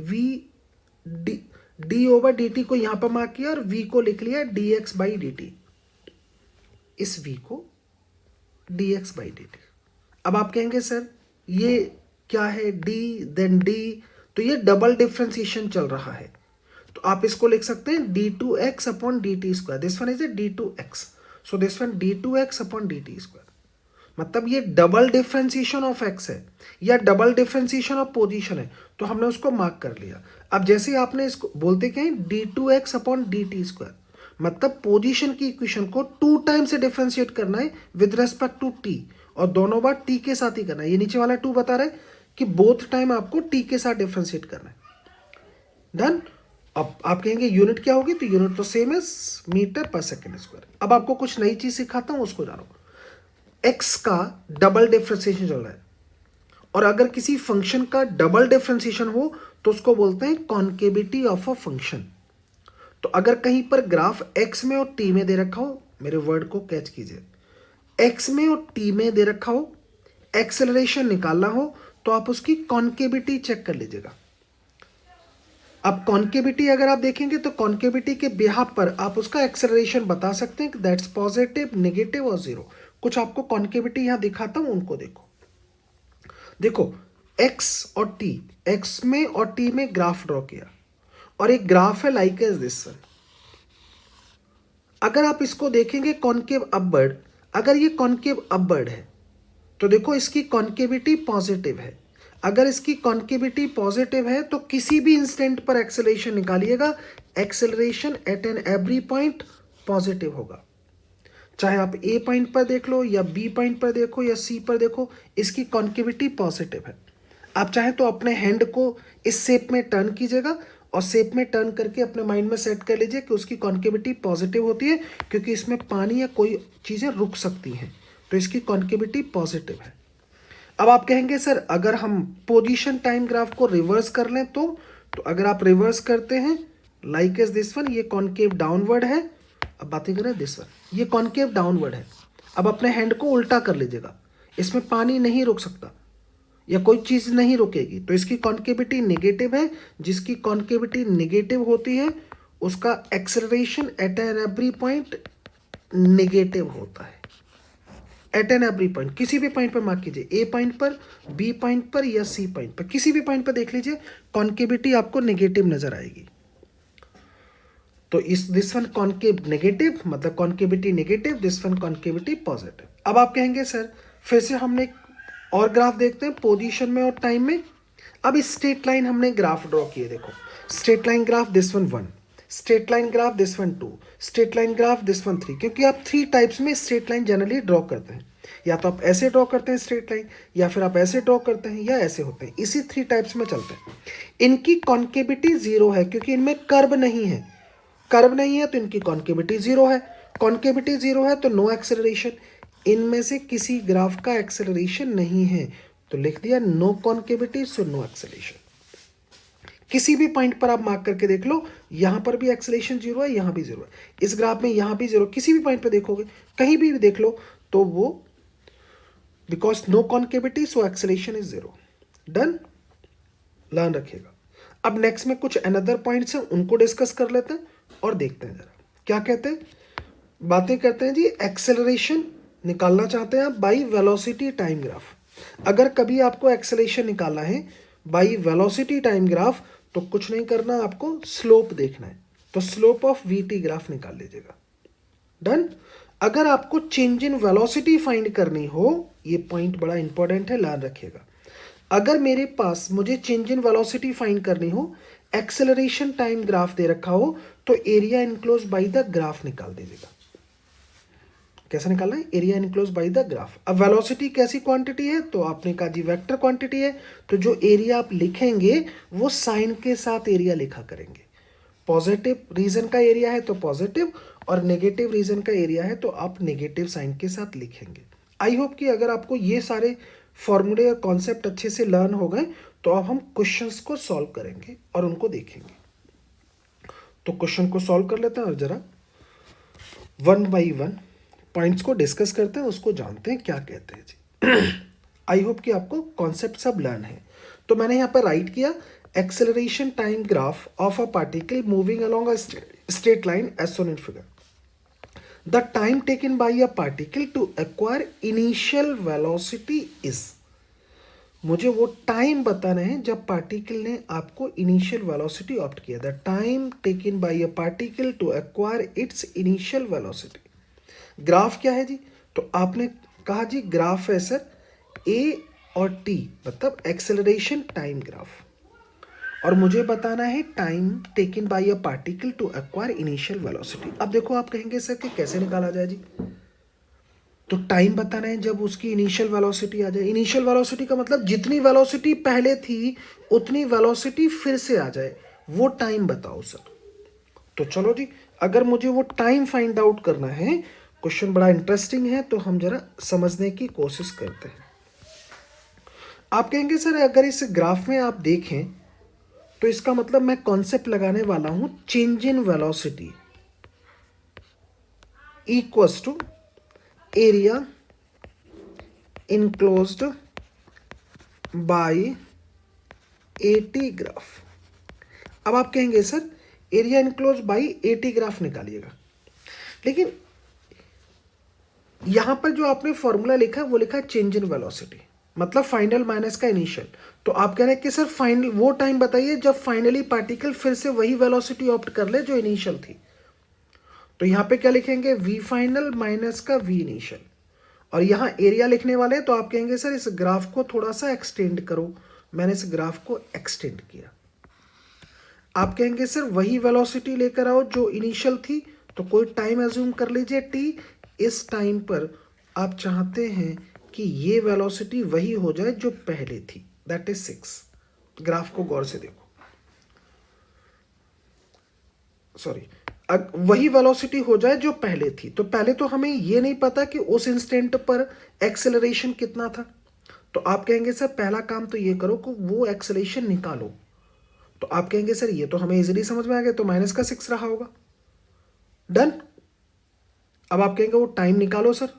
d/dt को यहां पर मार्क किया और v को लिख लिया dx/dt, इस v को dx/dt। अब आप कहेंगे सर ये क्या है, d देन d, तो ये डबल डिफरेंशिएशन चल रहा है। तो आप इसको लिख सकते हैं d2x upon dt square, this one is A d2x, so this one d2x upon dt square. मतलब ये डबल डिफरेंशिएशन ऑफ x है या डबल डिफरेंशिएशन ऑफ पोजीशन है, तो हमने उसको मार्क कर लिया। अब जैसे ही आपने इसको बोलते क्या है d2x अपॉन dt स्क्वायर, मतलब पोजीशन की इक्वेशन को 2 टाइम से डिफरेंशिएट करना है विद रेस्पेक्ट टू t, और दोनों बार t के साथ ही करना है। ये नीचे वाला 2 बता रहा है कि बोथ टाइम आपको t के साथ डिफरेंशिएट करना है। डन। अब आप कहेंगे यूनिट क्या होगी, तो यूनिट तो सेम है मीटर पर सेकेंड स्क्वायर। अब आपको कुछ नई चीज सिखाता हूं, उसको जानो। x का डबल डिफरेंशिएशन चल रहा है, और अगर किसी फंक्शन का डबल डिफरेंशिएशन हो तो उसको बोलते हैं कॉन्केविटी ऑफ अ फंक्शन। तो अगर कहीं पर ग्राफ x में और t में दे रखा हो, मेरे वर्ड को कैच कीजिए, x में और t में दे रखा हो, एक्सेलरेशन निकालना हो, तो आप उसकी कॉन्केविटी चेक कर लीजिएगा। अब कॉन्केविटी अगर आप देखेंगे तो कॉन्केविटी के बिहाफ पर आप उसका एक्सेलरेशन बता सकते हैं कि दैट्स पॉजिटिव, नेगेटिव और जीरो। कुछ आपको कॉन्केविटी यहां दिखाता हूं, उनको देखो। देखो x और t, x में और t में ग्राफ ड्रॉ किया, और एक ग्राफ है लाइक एज दिस वन। अगर आप इसको देखेंगे कॉन्केव अपवर्ड, अगर ये कॉन्केव अपवर्ड है तो देखो इसकी कॉन्केविटी पॉजिटिव है। अगर इसकी कॉन्केविटी पॉजिटिव है तो किसी भी इंस्टेंट पर एक्सेलरेशन निकालिएगा, acceleration at an every point positive होगा। चाहे आप ए पॉइंट पर देख लो या बी पॉइंट पर देखो या सी पर देखो, इसकी कॉन्केविटी पॉजिटिव है। आप चाहे तो अपने हैंड को इस शेप में टर्न कीजिएगा, और शेप में टर्न करके अपने माइंड में सेट कर लीजिए कि उसकी कॉन्केविटी पॉजिटिव होती है, क्योंकि इसमें पानी या कोई चीज़ें रुक सकती हैं, तो इसकी कॉन्केविटी पॉजिटिव है। अब आप कहेंगे सर अगर हम पोजीशन टाइम ग्राफ को रिवर्स कर लें तो अगर आप रिवर्स करते हैं लाइक एज दिस वन, ये कॉन्केव डाउनवर्ड है। अब बातें करें दिस वन, ये कॉन्केव डाउनवर्ड है। अब अपने हैंड को उल्टा कर लीजिएगा, इसमें पानी नहीं रुक सकता या कोई चीज़ नहीं रुकेगी, तो इसकी कॉन्केविटी नेगेटिव है। जिसकी कॉन्केविटी नेगेटिव होती है उसका acceleration at an every point negative होता है। एट एन एवरी पॉइंट, किसी भी पॉइंट पर मार्क कीजिए, ए पॉइंट पर, बी पॉइंट पर या सी पॉइंट पर, किसी भी पॉइंट पर देख लीजिए कॉन्केविटी आपको नेगेटिव नजर आएगी। तो इस दिस वन कॉन्केव नेगेटिव, मतलब concavity negative, this one concavity positive. अब आप कहेंगे सर फिर से हमने एक और ग्राफ देखते हैं पोजीशन में और टाइम में। अब स्ट्रेट लाइन हमने ग्राफ ड्रॉ किए, देखो straight line graph this one 1, straight line graph this one 2, straight line graph this one 3, क्योंकि आप 3 टाइप्स में स्ट्रेट लाइन जनरली ड्रॉ करते हैं। या तो आप ऐसे ड्रॉ करते हैं स्ट्रेट लाइन, या फिर आप ऐसे ड्रॉ करते हैं, या ऐसे होते हैं। इसी 3 टाइप्स में चलते हैं। इनकी कॉन्केविटी जीरो है क्योंकि इनमें कर्व नहीं है। कर्व नहीं है तो इनकी कॉन्केविटी जीरो है। कॉन्केविटी जीरो है तो नो एक्सेलरेशन। इनमें से किसी ग्राफ का एक्सेलरेशन नहीं है, तो लिख दिया no concavity so no acceleration. किसी भी पॉइंट पर आप मार्क करके देख लो, यहां पर भी एक्सेलरेशन जीरो है, यहां भी जीरो है, इस ग्राफ में यहां भी जीरो, किसी भी पॉइंट पर देखोगे, कहीं भी देख लो तो वो because no concavity so acceleration is zero. Done, learn रखिएगा। अब नेक्स्ट में कुछ अनदर पॉइंट्स हैं, उनको डिस्कस कर लेते हैं और देखते हैं जरा क्या कहते हैं। बातें करते हैं जी, एक्सेलरेशन निकालना चाहते हैं आप बाई वेलोसिटी टाइम ग्राफ। अगर कभी आपको एक्सेलरेशन निकालना है बाई वेलोसिटी टाइम ग्राफ तो कुछ नहीं करना, आपको स्लोप देखना है, तो स्लोप ऑफ वीटी ग्राफ निकाल लीजिएगा। डन। अगर आपको चेंज इन वेलोसिटी फाइंड करनी हो, ये पॉइंट बड़ा इंपॉर्टेंट है, ध्यान रखिएगा। अगर मेरे पास मुझे चेंज इन वेलोसिटी फाइंड करनी हो, एक्सेलरेशन टाइम ग्राफ दे रखा हो, तो area enclose by the graph निकाल दीजिएगा। कैसे निकालना है? Area enclose by the graph. अब वेलोसिटी कैसी क्वांटिटी है, तो आपने कहा जी वेक्टर क्वांटिटी है, तो जो एरिया आप लिखेंगे वो साइन के साथ एरिया लिखा करेंगे। पॉजिटिव रीजन का एरिया है तो पॉजिटिव, और नेगेटिव रीजन का एरिया है तो आप नेगेटिव साइन के साथ लिखेंगे। आई होप कि अगर आपको ये सारे फॉर्मूले और कॉन्सेप्ट अच्छे से लर्न हो गए तो अब हम क्वेश्चंस को सॉल्व करेंगे और उनको देखेंगे। तो क्वेश्चन को सॉल्व कर लेते हैं और जरा 1 बाई 1 पॉइंट्स को डिस्कस करते हैं, उसको जानते हैं क्या कहते हैं जी। आई होप कि आपको कॉन्सेप्ट सब लर्न है। तो मैंने यहाँ पर राइट किया acceleration time graph of a particle moving along a straight line as shown in figure. The time taken by a particle to acquire initial velocity is, मुझे वो टाइम बताना है जब पार्टिकल ने आपको इनिशियल वेलोसिटी ऑप्ट किया, the time taken by a particle to acquire its initial velocity. Graph क्या है जी? तो आपने कहा जी ग्राफ है सर ए और टी, मतलब एक्सेलरेशन टाइम ग्राफ, और मुझे बताना है time taken by a particle to acquire initial velocity. अब देखो आप कहेंगे सर कि कैसे निकाला जाए जी? तो टाइम बताना है जब उसकी इनिशियल वेलोसिटी आ जाए। इनिशियल वेलोसिटी का मतलब जितनी वेलोसिटी पहले थी उतनी वेलोसिटी फिर से आ जाए, वो टाइम बताओ सर। तो चलो जी, अगर मुझे वो टाइम फाइंड आउट करना है, क्वेश्चन बड़ा इंटरेस्टिंग है, तो हम जरा समझने की कोशिश करते हैं। आप कहेंगे सर अगर इस ग्राफ में आप देखें तो इसका मतलब मैं कॉन्सेप्ट लगाने वाला हूं change in velocity equals to area enclosed by AT graph. अब आप कहेंगे sir area enclose by AT graph निकालिएगा, लेकिन यहां पर जो आपने फॉर्मूला लिखा है वो लिखा है चेंज इन वेलोसिटी, मतलब फाइनल माइनस का इनिशियल। तो आप कह रहे हैं कि सर फाइनल वो टाइम बताइए जब फाइनली पार्टिकल फिर से वही वेलोसिटी ऑप्ट कर ले जो इनिशियल थी। तो यहां पे क्या लिखेंगे? वी फाइनल माइनस का वी इनिशियल, और यहां एरिया लिखने वाले हैं। तो आप कहेंगे सर इस ग्राफ को थोड़ा सा एक्सटेंड करो। मैंने इस ग्राफ को एक्सटेंड किया। आप कहेंगे सर वही वेलोसिटी लेकर आओ जो इनिशियल थी, तो कोई टाइम एज्यूम कर लीजिए टी। इस टाइम पर आप चाहते हैं कि ये वेलोसिटी वही हो जाए जो पहले थी, दैट इज 6। ग्राफ को गौर से देखो, सॉरी, वही वेलोसिटी हो जाए जो पहले थी। तो पहले तो हमें ये नहीं पता कि उस इंस्टेंट पर एक्सेलरेशन कितना था। तो आप कहेंगे सर पहला काम तो ये करो कि वो एक्सेलरेशन निकालो। तो आप कहेंगे सर ये तो हमें इजीली समझ में आ गया, तो माइनस का 6 रहा होगा। डन। अब आप कहेंगे वो टाइम निकालो सर।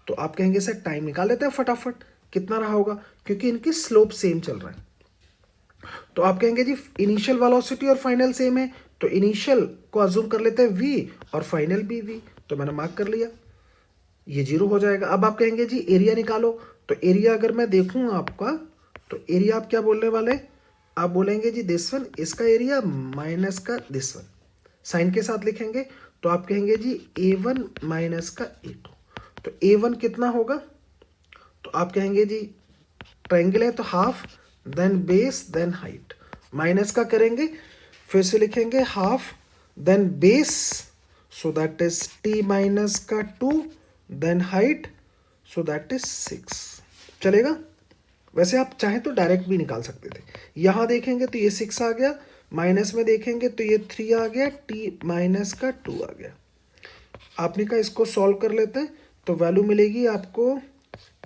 तो आप कहेंगे सर टाइम निकाल लेते हैं फटाफट, कितना रहा होगा, क्योंकि इनकी स्लोप सेम चल रहा है। तो आप कहेंगे जी इनिशियल वेलोसिटी और फाइनल सेम है, तो इनिशियल को अज्यूम कर लेते हैं वी और फाइनल भी वी। तो मैंने मार्क कर लिया, ये 0 हो जाएगा। अब आप कहेंगे जी एरिया निकालो। तो एरिया अगर मैं देखूँ आपका, तो एरिया आप क्या बोलने वाले? आप बोलेंगे जी दिस वन, इसका एरिया माइनस का दिस वन, साइन के साथ लिखेंगे। तो आप कहेंगे जी A1 माइनस का A2। तो A1 कितना होगा? तो आप कहेंगे जी ट्रायंगल है तो half, then base, then height. Minus का करेंगे, फिर से लिखेंगे half, then base, so that is T minus का 2, then height, so that is 6। चलेगा? वैसे आप चाहें तो डायरेक्ट भी निकाल सकते थे। यहां देखेंगे तो ये 6 आ गया, माइनस में देखेंगे तो ये 3 आ गया, T माइनस का 2 आ गया। आपने कहा इसको सॉल्व कर लेते हैं, तो वैल्यू मिलेगी आपको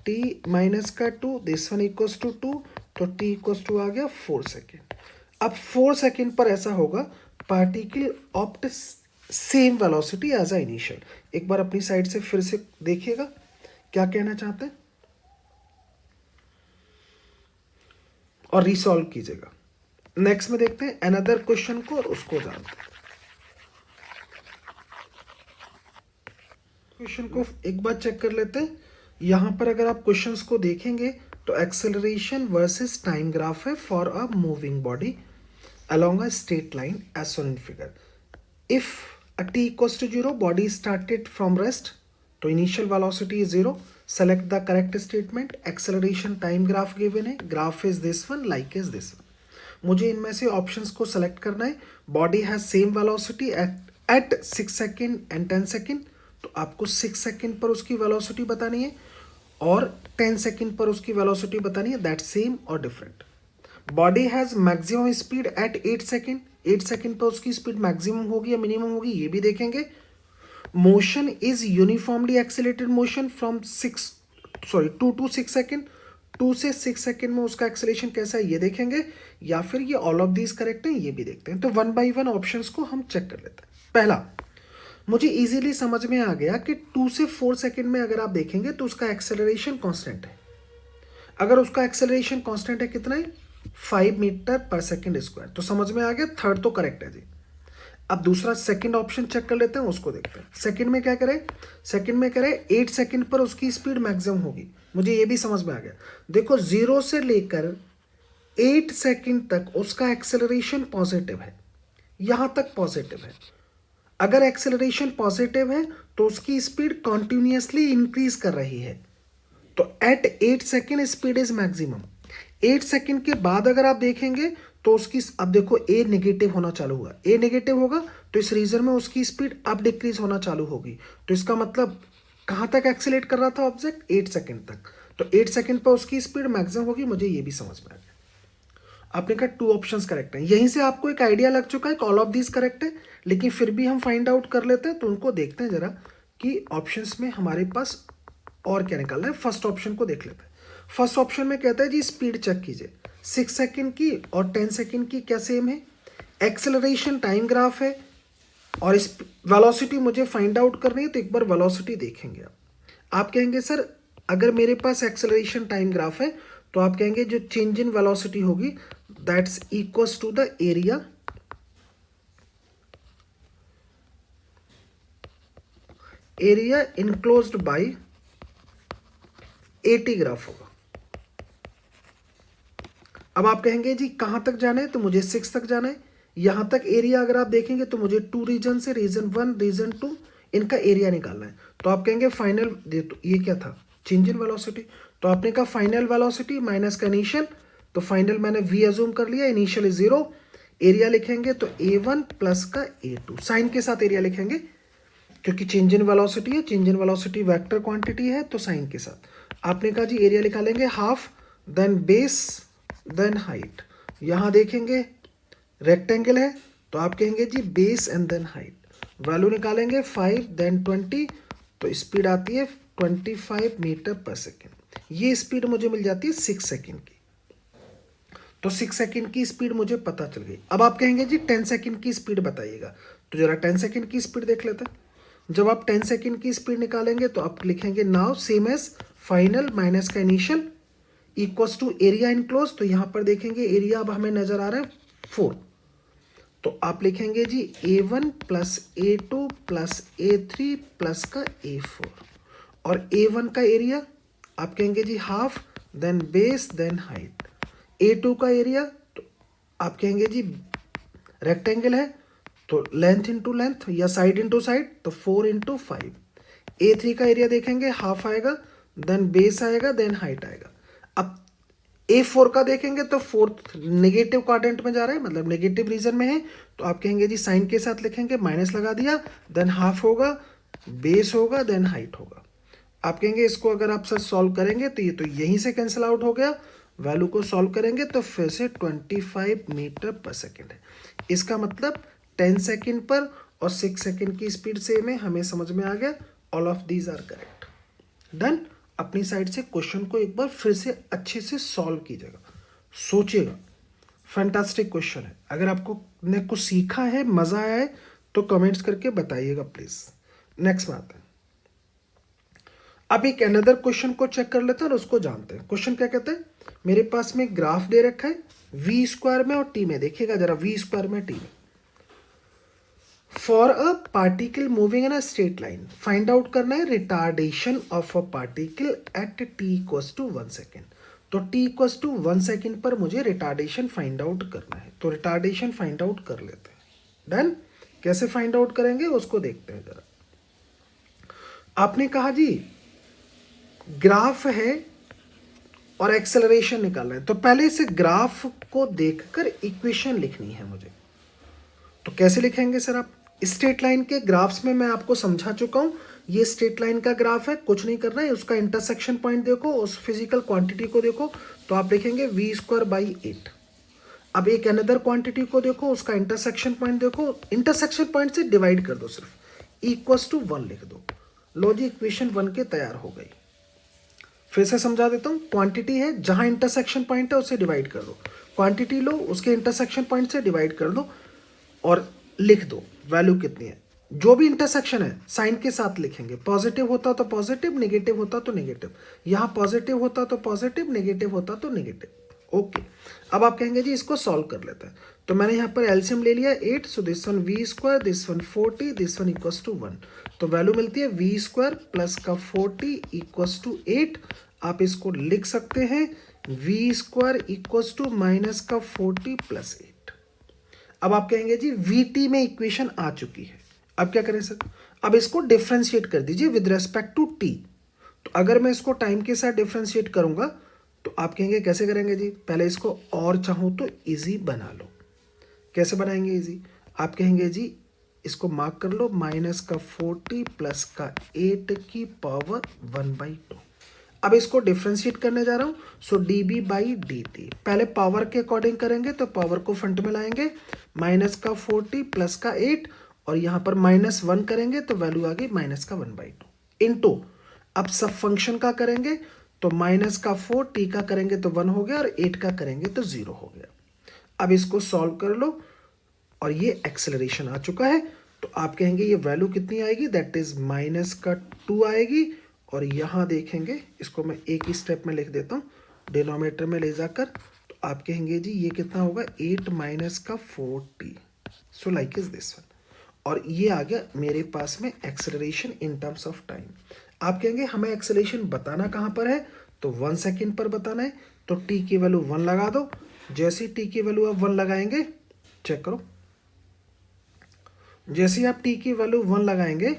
T माइनस का 2, दिस वन इक्वल्स टू 2, तो T इक्वल्स टू आ गया 4 सेकेंड। अब 4 सेकेंड पर ऐसा होगा particle opt same velocity as a initial. एक बार अपनी साइड से फिर से देखिएगा क्या कहना चाहते हैं और रीसॉल्व कीजिएगा। नेक्स्ट में देखते हैं अनदर क्वेश्चन को और उसको जानते हैं। क्वेश्चन को एक बार चेक कर लेते हैं। यहां पर अगर आप क्वेश्चंस को देखेंगे तो एक्सेलरेशन वर्सेस टाइम ग्राफ है for a moving body along a straight line as shown in figure. If a t equals to 0, body started from rest, तो initial velocity is 0. Select the correct statement. Acceleration time graph given है, graph is this one, like is this one. मुझे इनमें से options को select करना है। Body has same velocity at 6 second and 10 second, तो आपको 6 सेकेंड पर उसकी वेलोसिटी बतानी है और 10 सेकेंड पर उसकी वेलोसिटी बतानी है, दैट सेम और different. Body has maximum speed at 8 second, 8 second पर उसकी स्पीड मैक्सिमम होगी या मिनिमम होगी ये भी देखेंगे। Motion is uniformly accelerated motion from 2 to 6 second, 2 से 6 सेकेंड में उसका एक्सेलेरेशन कैसा है ये देखेंगे, या फिर ये ऑल ऑफ दीज करेक्ट है ये भी देखते हैं। तो 1 by 1 ऑप्शंस को हम चेक कर लेते हैं। पहला, मुझे इजीली समझ में आ गया कि 2 से 4 सेकेंड में अगर आप देखेंगे तो उसका एक्सेलरेशन कांस्टेंट है। अगर उसका एक्सेलरेशन कांस्टेंट है कितना है? 5 मीटर पर सेकेंड स्क्वायर, तो समझ में आ गया, थर्ड तो करेक्ट है जी। अब दूसरा सेकंड ऑप्शन चेक कर लेते हैं, उसको देखते हैं। सेकंड में क्या करें, सेकंड में करें 8 सेकंड पर उसकी स्पीड मैक्सिमम होगी। मुझे ये भी समझ में आ गया। देखो 0 से लेकर 8 सेकंड तक उसका एक्सेलरेशन पॉजिटिव है, यहां तक पॉजिटिव है। अगर एक्सेलरेशन पॉजिटिव है तो उसकी स्पीड कॉन्टिन्यूसली इंक्रीज कर रही है, तो at 8 second speed is maximum. 8 second के बाद अगर आप देखेंगे तो उसकी, अब देखो ए नेगेटिव होना चालू हुआ, ए नेगेटिव होगा तो इस रीजन में उसकी स्पीड अब डिक्रीज होना चालू होगी। तो इसका मतलब कहां तक एक्सेलेरेट कर रहा था ऑब्जेक्ट, 8 सेकेंड तक, तो 8 सेकेंड पर उसकी स्पीड मैक्सिमम होगी। मुझे ये भी समझ में आ गया। आपने कहा 2 ऑप्शंस करेक्ट हैं, यहीं से आपको एक आइडिया लग चुका है कि ऑल ऑफ दीज करेक्ट है, लेकिन फिर भी हम फाइंड आउट कर लेते हैं। तो उनको देखते हैं जरा कि ऑप्शंस में हमारे पास और क्या निकालना है। फर्स्ट ऑप्शन को देख लेते हैं। फर्स्ट ऑप्शन में कहता है जी स्पीड चेक कीजिए, 6 सेकेंड की और 10 सेकेंड की क्या सेम है, एक्सेलरेशन टाइम ग्राफ है और इस वेलोसिटी मुझे फाइंड आउट करनी है। तो एक बार वेलोसिटी देखेंगे आप कहेंगे सर अगर मेरे पास एक्सेलरेशन टाइम ग्राफ है तो आप कहेंगे जो चेंज इन वेलोसिटी होगी that's equals to the area enclosed by AT graph होगा। अब आप कहेंगे जी कहां तक जाना है, तो मुझे 6 तक जाना है। यहां तक एरिया अगर आप देखेंगे तो मुझे 2 रीजन से रीजन 1 रीजन 2 इनका एरिया निकालना है। तो आप कहेंगे फाइनल, ये क्या था, चेंज इन वेलोसिटी। तो आपने कहा फाइनल वेलोसिटी माइनस का इनिशियल, तो फाइनल मैंने v अज्यूम कर लिया, इनिशियल इज 0। एरिया लिखेंगे तो a1 प्लस का a2, साइन के साथ एरिया लिखेंगे क्योंकि चेंज इन वेलोसिटी है, change in velocity vector quantity है, तो साइन के साथ। आपने कहा जी एरिया निकालेंगे half, then base, then height. यहां देखेंगे रेक्टेंगल है तो आप कहेंगे जी base and then height. Value निकालेंगे 5 देन 20, तो स्पीड आती है 25 मीटर पर सेकेंड। ये स्पीड मुझे मिल जाती है 6 सेकेंड की। तो 6 सेकेंड की स्पीड मुझे पता चल गई। अब आप कहेंगे जी 10 सेकेंड की स्पीड बताइएगा, तो जरा 10 सेकेंड की स्पीड देख लेते हैं। जब आप 10 सेकेंड की स्पीड निकालेंगे तो आप लिखेंगे now same as final minus का initial equals to area enclose. तो यहां पर देखेंगे एरिया अब हमें नजर आ रहा है 4, तो आप लिखेंगे जी a1 plus a2 plus a3 plus का a4, और a1 का एरिया आप कहेंगे जी half, then base, then height. a2 का एरिया तो आप कहेंगे जी रेक्टेंगल है तो लेंथ इंटू लेंथ या साइड इंटू साइड, तो 4 इंटू 5। a3 का एरिया देखेंगे हाफ आएगा, देन बेस आएगा, देन हाइट आएगा। अब a4 का देखेंगे तो फोर्थ नेगेटिव क्वाड्रेंट में जा रहा है, मतलब नेगेटिव रीजन में है, तो आप कहेंगे जी साइन के साथ लिखेंगे, माइनस लगा दिया, देन हाफ होगा, बेस होगा, देन हाइट होगा। आप कहेंगे इसको अगर आप सर सॉल्व करेंगे तो ये तो यहीं से कैंसिल आउट हो गया। वैल्यू को सॉल्व करेंगे तो फिर से 25 मीटर पर सेकेंड है। इसका मतलब 10 सेकेंड पर और 6 सेकेंड की स्पीड सेम है, हमें समझ में आ गया। All of these are correct. Done. अपनी साइड से क्वेश्चन को एक बार फिर से अच्छे से सॉल्व कीजिएगा, सोचिएगा। फैंटास्टिक क्वेश्चन है। अगर आपको ने कुछ सीखा है, मजा आया है, तो कमेंट्स करके बताइएगा प्लीज। नेक्स्ट में आते हैं। अब एक अनदर क्वेश्चन को चेक कर लेते हैं और उसको जानते हैं। क्वेश्चन क्या कहते हैं, मेरे पास में ग्राफ दे रखा है v स्क्वायर में और t में। देखिएगा जरा v स्क्वायर में t में। For a particle moving in a straight line find out करना है retardation of a particle at t equals to 1 second. तो t इक्वल्स टू 1 सेकेंड पर मुझे रिटार्डेशन फाइंड आउट करना है, तो रिटार्डेशन फाइंड आउट कर लेते हैं। डन। कैसे फाइंड आउट करेंगे उसको देखते हैं जरा। आपने कहा जी ग्राफ है और एक्सेलरेशन निकालना है, तो पहले इसे ग्राफ को देखकर इक्वेशन लिखनी है मुझे। तो कैसे लिखेंगे सर आप, स्ट्रेट लाइन के ग्राफ्स में मैं आपको समझा चुका हूं। ये स्ट्रेट लाइन का ग्राफ है, कुछ नहीं करना है, उसका इंटरसेक्शन पॉइंट देखो, उस फिजिकल क्वांटिटी को देखो, तो आप लिखेंगे v स्क्वायर बाई 8। अब एक अनदर क्वांटिटी को देखो, उसका इंटरसेक्शन पॉइंट देखो, इंटरसेक्शन पॉइंट से डिवाइड कर दो, सिर्फ इक्वल्स टू 1 लिख दो। लो जी इक्वेशन 1 के तैयार हो गई। फिर से समझा देता हूँ। क्वांटिटी है, जहां इंटरसेक्शन पॉइंट है उसे डिवाइड कर दो। क्वांटिटी लो, उसके इंटरसेक्शन पॉइंट से डिवाइड कर दो और लिख दो वैल्यू कितनी है। जो भी इंटरसेक्शन है साइन के साथ लिखेंगे, पॉजिटिव होता तो पॉजिटिव, नेगेटिव होता तो नेगेटिव। यहां पॉजिटिव होता तो पॉजिटिव, नेगेटिव होता तो नेगेटिव। ओके, अब आप कहेंगे जी इसको सॉल्व कर लेते हैं, तो मैंने यहाँ पर एलसीएम ले लिया 8, so this one v square, this one 40, this one equals to 1, तो वैल्यू मिलती है वी स्क्वायर प्लस का 40 इक्वल्स टू 8। आप इसको लिख सकते हैं v square equals to minus का 40 प्लस 8। अब आप कहेंगे जी वी टी में इक्वेशन आ चुकी है, अब क्या करें सर? अब इसको डिफ्रेंशिएट कर दीजिए विद रेस्पेक्ट टू टी। तो अगर मैं इसको टाइम के साथ डिफ्रेंशिएट करूंगा तो आप कहेंगे कैसे करेंगे जी? पहले इसको और चाहूं तो इजी बना लो। कैसे बनाएंगे इजी? आप कहेंगे जी इसको मार्क कर लो, माइनस का 40 प्लस का 8 की पावर 1/2। अब इसको डिफ्रेंशिएट करने जा रहा हूं, so D B by D T. पहले पावर के अकॉर्डिंग करेंगे तो पावर को फ्रंट में लाएंगे, माइनस का 40 प्लस का 8 और यहां पर -1 करेंगे तो वैल्यू आ गई माइनस का 1/2 इनटू, अब सब फंक्शन का करेंगे तो माइनस का 4 टी का करेंगे तो 1 हो गया और 8 का करेंगे तो 0 हो गया। अब इसको सॉल्व कर लो और ये एक्सेलरेशन आ चुका है, तो आप कहेंगे ये वैल्यू कितनी आएगी? दैट इज माइनस का 2 आएगी। और यहां देखेंगे, इसको मैं एक ही स्टेप में लिख देता हूं डिनोमिनेटर में ले जाकर, तो आप कहेंगे जी ये कितना होगा? 8 माइनस का 4t, so like is this one. और ये आ गया मेरे पास में acceleration in terms of time. आप कहेंगे हमें एक्सेलरेशन बताना कहां पर है? तो 1 सेकेंड पर बताना है, तो t की वैल्यू 1 लगा दो। जैसे ही t की वैल्यू आप 1 लगाएंगे, चेक करो, जैसे ही आप t की वैल्यू 1 लगाएंगे,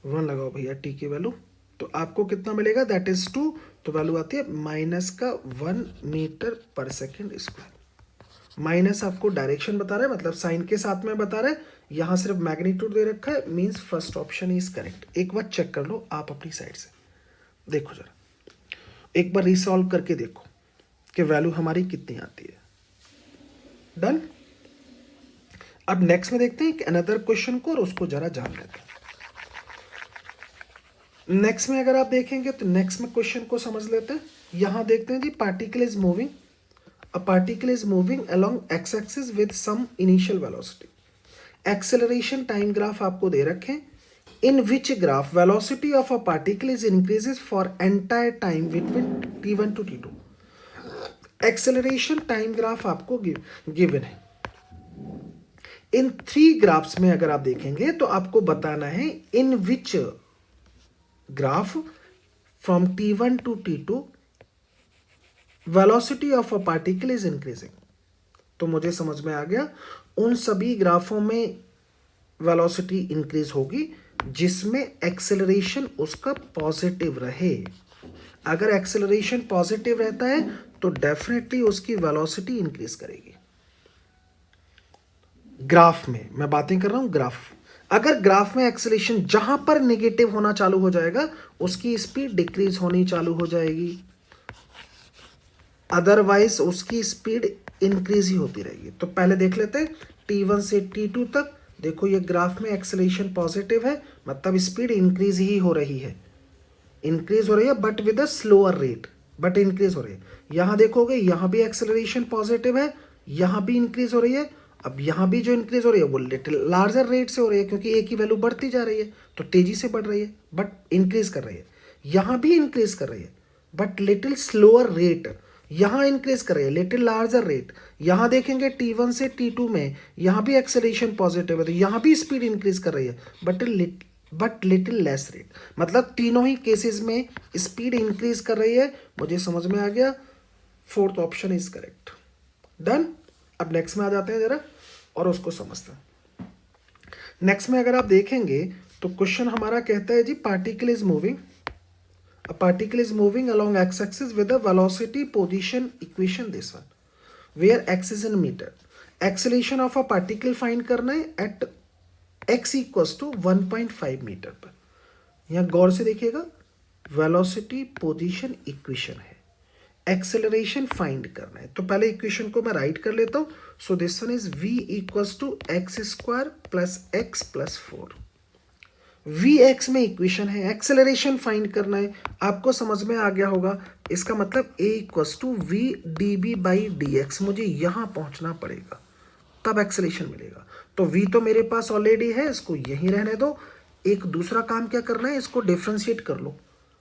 1 लगाओ भैया t की वैल्यू, तो आपको कितना मिलेगा? दैट इज 2, तो वैल्यू आती है माइनस का 1 metre per second square. Minus आपको डायरेक्शन बता रहा है, मतलब साइन के साथ में बता रहा है, यहां सिर्फ मैग्नीट्यूड दे रखा है, means first option is correct. एक बार चेक कर लो आप अपनी साइड से, देखो जरा एक बार रिसॉल्व करके देखो कि वैल्यू हमारी कितनी आती है। डन। अब नेक्स्ट में देखते हैं अनदर क्वेश्चन को और उसको जरा जान लेते हैं। नेक्स्ट में अगर आप देखेंगे तो नेक्स्ट में क्वेश्चन को समझ लेते हैं। यहां देखते हैं जी particle is moving, a particle is moving along X axis with some initial velocity. Acceleration time graph आपको दे रखे हैं, in which graph velocity of a particle is increases for entire time between t1 to t2। Acceleration time graph आपको given है। In 3 graphs में अगर आप देखेंगे तो आपको बताना है in which graph from t1 to t2 velocity of a particle is increasing. तो मुझे समझ में आ गया, उन सभी ग्राफों में वेलोसिटी इंक्रीज होगी जिसमें एक्सेलरेशन उसका पॉजिटिव रहे। अगर एक्सेलरेशन पॉजिटिव रहता है तो डेफिनेटली उसकी वेलोसिटी इंक्रीज करेगी। ग्राफ में मैं बातें कर रहा हूं, ग्राफ। अगर ग्राफ में एक्सेलरेशन जहां पर नेगेटिव होना चालू हो जाएगा उसकी स्पीड डिक्रीज होनी चालू हो जाएगी, अदरवाइज उसकी स्पीड इंक्रीज ही होती रहेगी। तो पहले देख लेते हैं t1 से t2 तक। देखो ये ग्राफ में एक्सेलरेशन पॉजिटिव है, मतलब स्पीड इंक्रीज ही हो रही है, इंक्रीज हो रही है but with a slower rate, but increase हो रही है। यहां देखोगे यहां भी एक्सेलरेशन पॉजिटिव है, यहां भी इंक्रीज हो रही है। अब यहां भी जो इंक्रीज हो रही है वो लिटिल लार्जर रेट से हो रही है, क्योंकि एक ही वैल्यू बढ़ती जा रही है तो तेजी से बढ़ रही है, बट इंक्रीज कर रही है। यहां भी इंक्रीज कर रही है बट लिटिल स्लोअर रेट, यहां इंक्रीज कर रही है लिटिल लार्जर रेट। यहां देखेंगे t1 से t2 में यहां भी एक्सेलरेशन पॉजिटिव है तो यहां भी स्पीड इंक्रीज कर रही है बट लिटिल लेस रेट, मतलब तीनों ही केसेस में स्पीड इंक्रीज कर रही है। मुझे समझ में आ गया, 4th option is correct. Done. अब नेक्स्ट में आ जाते हैं जरा और उसको समझते हैं। नेक्स्ट में अगर आप देखेंगे तो क्वेश्चन हमारा कहता है जी particle is moving, a particle is moving along x-axis with a velocity position equation this one, where x is in meter। acceleration of a particle find करना है at x equals to 1.5 metre पर। यहाँ गौर से देखिएगा, velocity position equation है, acceleration find करना है। तो पहले इक्वेशन को मैं राइट कर लेता हूँ। So this one is v equals to x square plus x plus 4। Vx में इक्वेशन है, एक्सेलरेशन फाइंड करना है, आपको समझ में आ गया होगा। इसका मतलब a equals to v d B by D x, मुझे यहां पहुंचना पड़ेगा तब एक्सेलरेशन मिलेगा। तो v तो मेरे पास ऑलरेडी है, इसको यहीं रहने दो। एक दूसरा काम क्या करना है, इसको डिफ्रेंशिएट कर लो।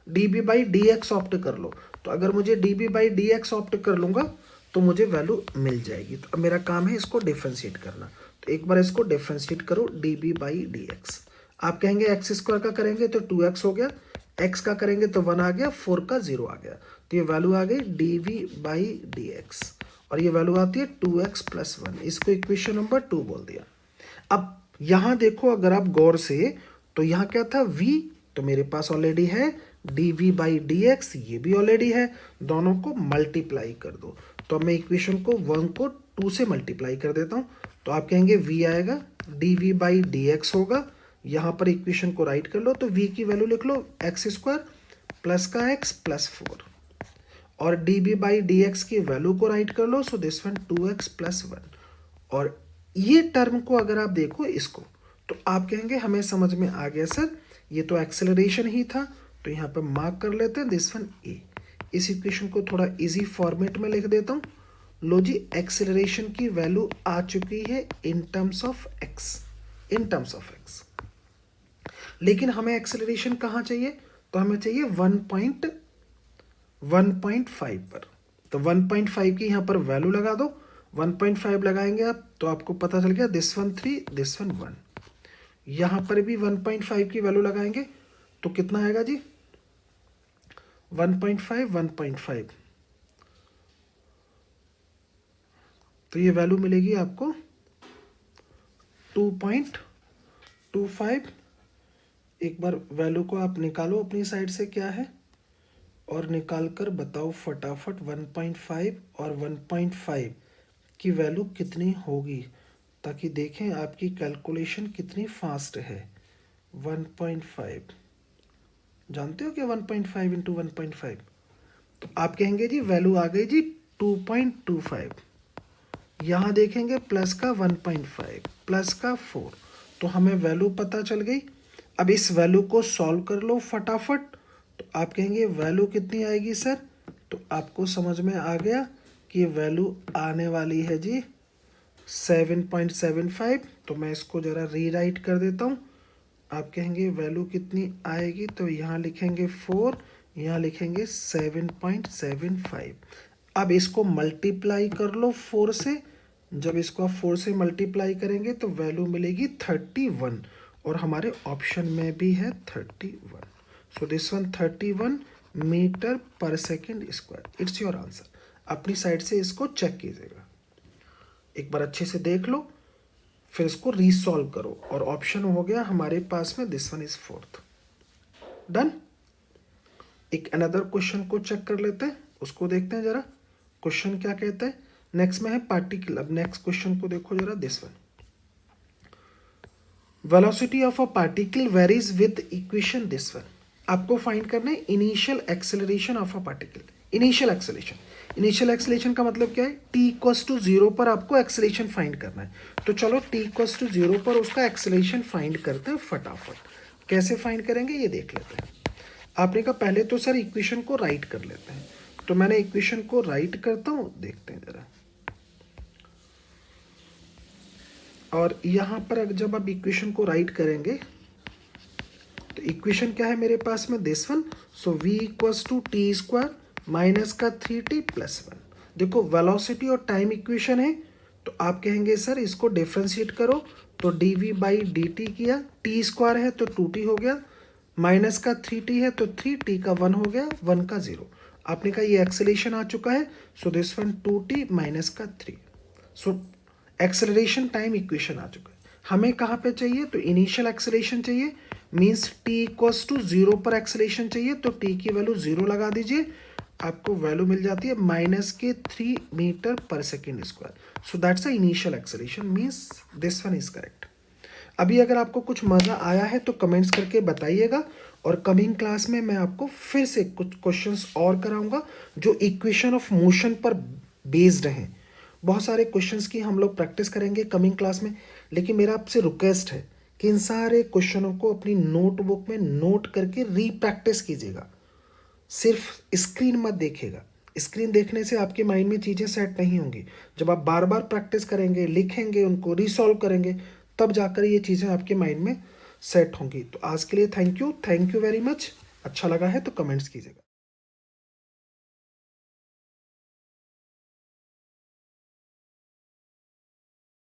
D B by D X opt कर लो। तो अगर मुझे D B by D X opt कर लूँगा तो मुझे वैल्यू मिल जाएगी। तो अब मेरा काम है इसको डिफ्रेंशिएट करना। तो एक बार इसको डिफ्रेंशिएट करो, d B by D x. आप कहेंगे एक्स स्क्वायर का करेंगे तो 2x हो गया, एक्स का करेंगे तो 1 आ गया, 4 का 0 आ गया। तो ये वैल्यू आ गई d v by D x, और ये वैल्यू आती है 2x प्लस 1। इसको इक्वेशन नंबर 2 बोल दिया। अब यहाँ देखो अगर आप गौर से, तो यहाँ क्या था v, तो मेरे पास ऑलरेडी है d v by D x, ये भी ऑलरेडी है, दोनों को मल्टीप्लाई कर दो। तो अब मैं इक्वेशन को 1 को 2 से मल्टीप्लाई कर देता हूँ। तो आप कहेंगे v आएगा d v by D x होगा, यहाँ पर इक्वेशन को राइट कर लो तो v की वैल्यू लिख लो एक्स स्क्वायर प्लस का x प्लस 4, और D B by D X की वैल्यू को राइट कर लो, so this one 2x plus 1। और ये टर्म को अगर आप देखो इसको, तो आप कहेंगे हमें समझ में आ गया सर, ये तो एक्सेलरेशन ही था। तो यहाँ पर मार्क कर लेते हैं दिस वन ए। इस इक्वेशन को थोड़ा इजी फॉर्मेट में लिख देता हूँ। लो जी, एक्सेलरेशन की वैल्यू आ चुकी है in terms of x, in terms of x. लेकिन हमें एक्सेलरेशन कहाँ चाहिए, तो हमें चाहिए 1.5 पर। तो 1.5 की यहाँ पर वैल्यू लगा दो, 1.5 लगाएंगे आप तो आपको पता चल गया दिस वन 3, दिस वन 1। यहाँ पर भी 1.5 की वैल्यू लगाएंगे तो कितना आएगा जी, 1.5 1.5, तो ये वैल्यू मिलेगी आपको 2.25। एक बार वैल्यू को आप निकालो अपनी साइड से क्या है, और निकाल कर बताओ फटाफट 1.5 और 1.5 की वैल्यू कितनी होगी, ताकि देखें आपकी कैलकुलेशन कितनी फास्ट है। 1.5 जानते हो क्या, 1.5 इंटू 1.5, तो आप कहेंगे जी वैल्यू आ गई जी 2.25। यहाँ देखेंगे प्लस का 1.5 प्लस का 4, तो हमें वैल्यू पता चल गई। अब इस वैल्यू को सॉल्व कर लो फटाफट। तो आप कहेंगे वैल्यू कितनी आएगी सर, तो आपको समझ में आ गया कि ये वैल्यू आने वाली है जी 7.75। तो मैं इसको ज़रा रीराइट कर देता हूँ। आप कहेंगे वैल्यू कितनी आएगी, तो यहाँ लिखेंगे 4, यहाँ लिखेंगे 7.75। अब इसको मल्टीप्लाई कर लो 4 से। जब इसको आप 4 से मल्टीप्लाई करेंगे तो वैल्यू मिलेगी 31, और हमारे ऑप्शन में भी है 31। सो this one 31 metre per second square. It's your answer. अपनी साइड से इसको चेक कीजिएगा, एक बार अच्छे से देख लो, फिर इसको रीसॉल्व करो, और ऑप्शन हो गया हमारे पास में this one is 4th। Done. एक अनदर क्वेश्चन को चेक कर लेते हैं, उसको देखते हैं जरा क्वेश्चन क्या कहता है। नेक्स्ट में है पार्टिकल। अब नेक्स्ट क्वेश्चन को देखो जरा, this one, velocity of a particle varies with equation this one. आपको फाइंड करना है initial acceleration of a particle. Initial acceleration, initial acceleration का मतलब क्या है, t इक्वल्स टू 0 पर आपको एक्सेलरेशन फाइंड करना है। तो चलो t इक्वल्स टू 0 पर उसका एक्सेलरेशन फाइंड करते हैं फटाफट। कैसे फाइंड करेंगे ये देख लेते हैं। आपने कहा पहले तो सर इक्वेशन को राइट कर लेते हैं, तो मैंने इक्वेशन को राइट करता हूँ, देखते हैं जरा। और यहाँ पर जब आप इक्वेशन को राइट करेंगे तो इक्वेशन क्या है मेरे पास में, this one. So v equals to t square minus का 3t प्लस 1। देखो वेलोसिटी और टाइम इक्वेशन है, तो आप कहेंगे सर इसको डिफ्रेंशिएट करो। तो dv बाई dt किया, t स्क्वायर है तो 2t हो गया, माइनस का 3t है तो 3t का 1 हो गया, 1 का 0। आपने कहा ये एक्सेलरेशन आ चुका है, so this one 2t minus का 3। सो एक्सेलरेशन टाइम इक्वेशन आ चुका है। हमें कहाँ पे चाहिए, तो इनिशियल एक्सेलरेशन चाहिए, मीन्स t इक्वल्स टू 0 पर एक्सेलरेशन चाहिए। तो t की वैल्यू 0 लगा दीजिए, आपको वैल्यू मिल जाती है माइनस के 3 metre per second square. So that's the initial acceleration, means this one is correct. अभी अगर आपको कुछ मज़ा आया है तो कमेंट्स करके बताइएगा, और कमिंग क्लास में मैं आपको फिर से कुछ क्वेश्चंस और कराऊंगा जो इक्वेशन ऑफ मोशन पर बेस्ड हैं। बहुत सारे क्वेश्चंस की हम लोग प्रैक्टिस करेंगे कमिंग क्लास में, लेकिन मेरा आपसे रिक्वेस्ट है कि इन सारे क्वेश्चनों को अपनी नोटबुक में नोट करके रीप्रैक्टिस कीजिएगा। सिर्फ स्क्रीन मत देखिएगा, स्क्रीन देखने से आपके माइंड में चीज़ें सेट नहीं होंगी। जब आप बार बार प्रैक्टिस करेंगे, लिखेंगे, उनको रिसॉल्व करेंगे, तब जाकर ये चीज़ें आपके माइंड में सेट होंगी। तो आज के लिए थैंक यू वेरी मच। अच्छा लगा है तो कमेंट्स कीजिएगा।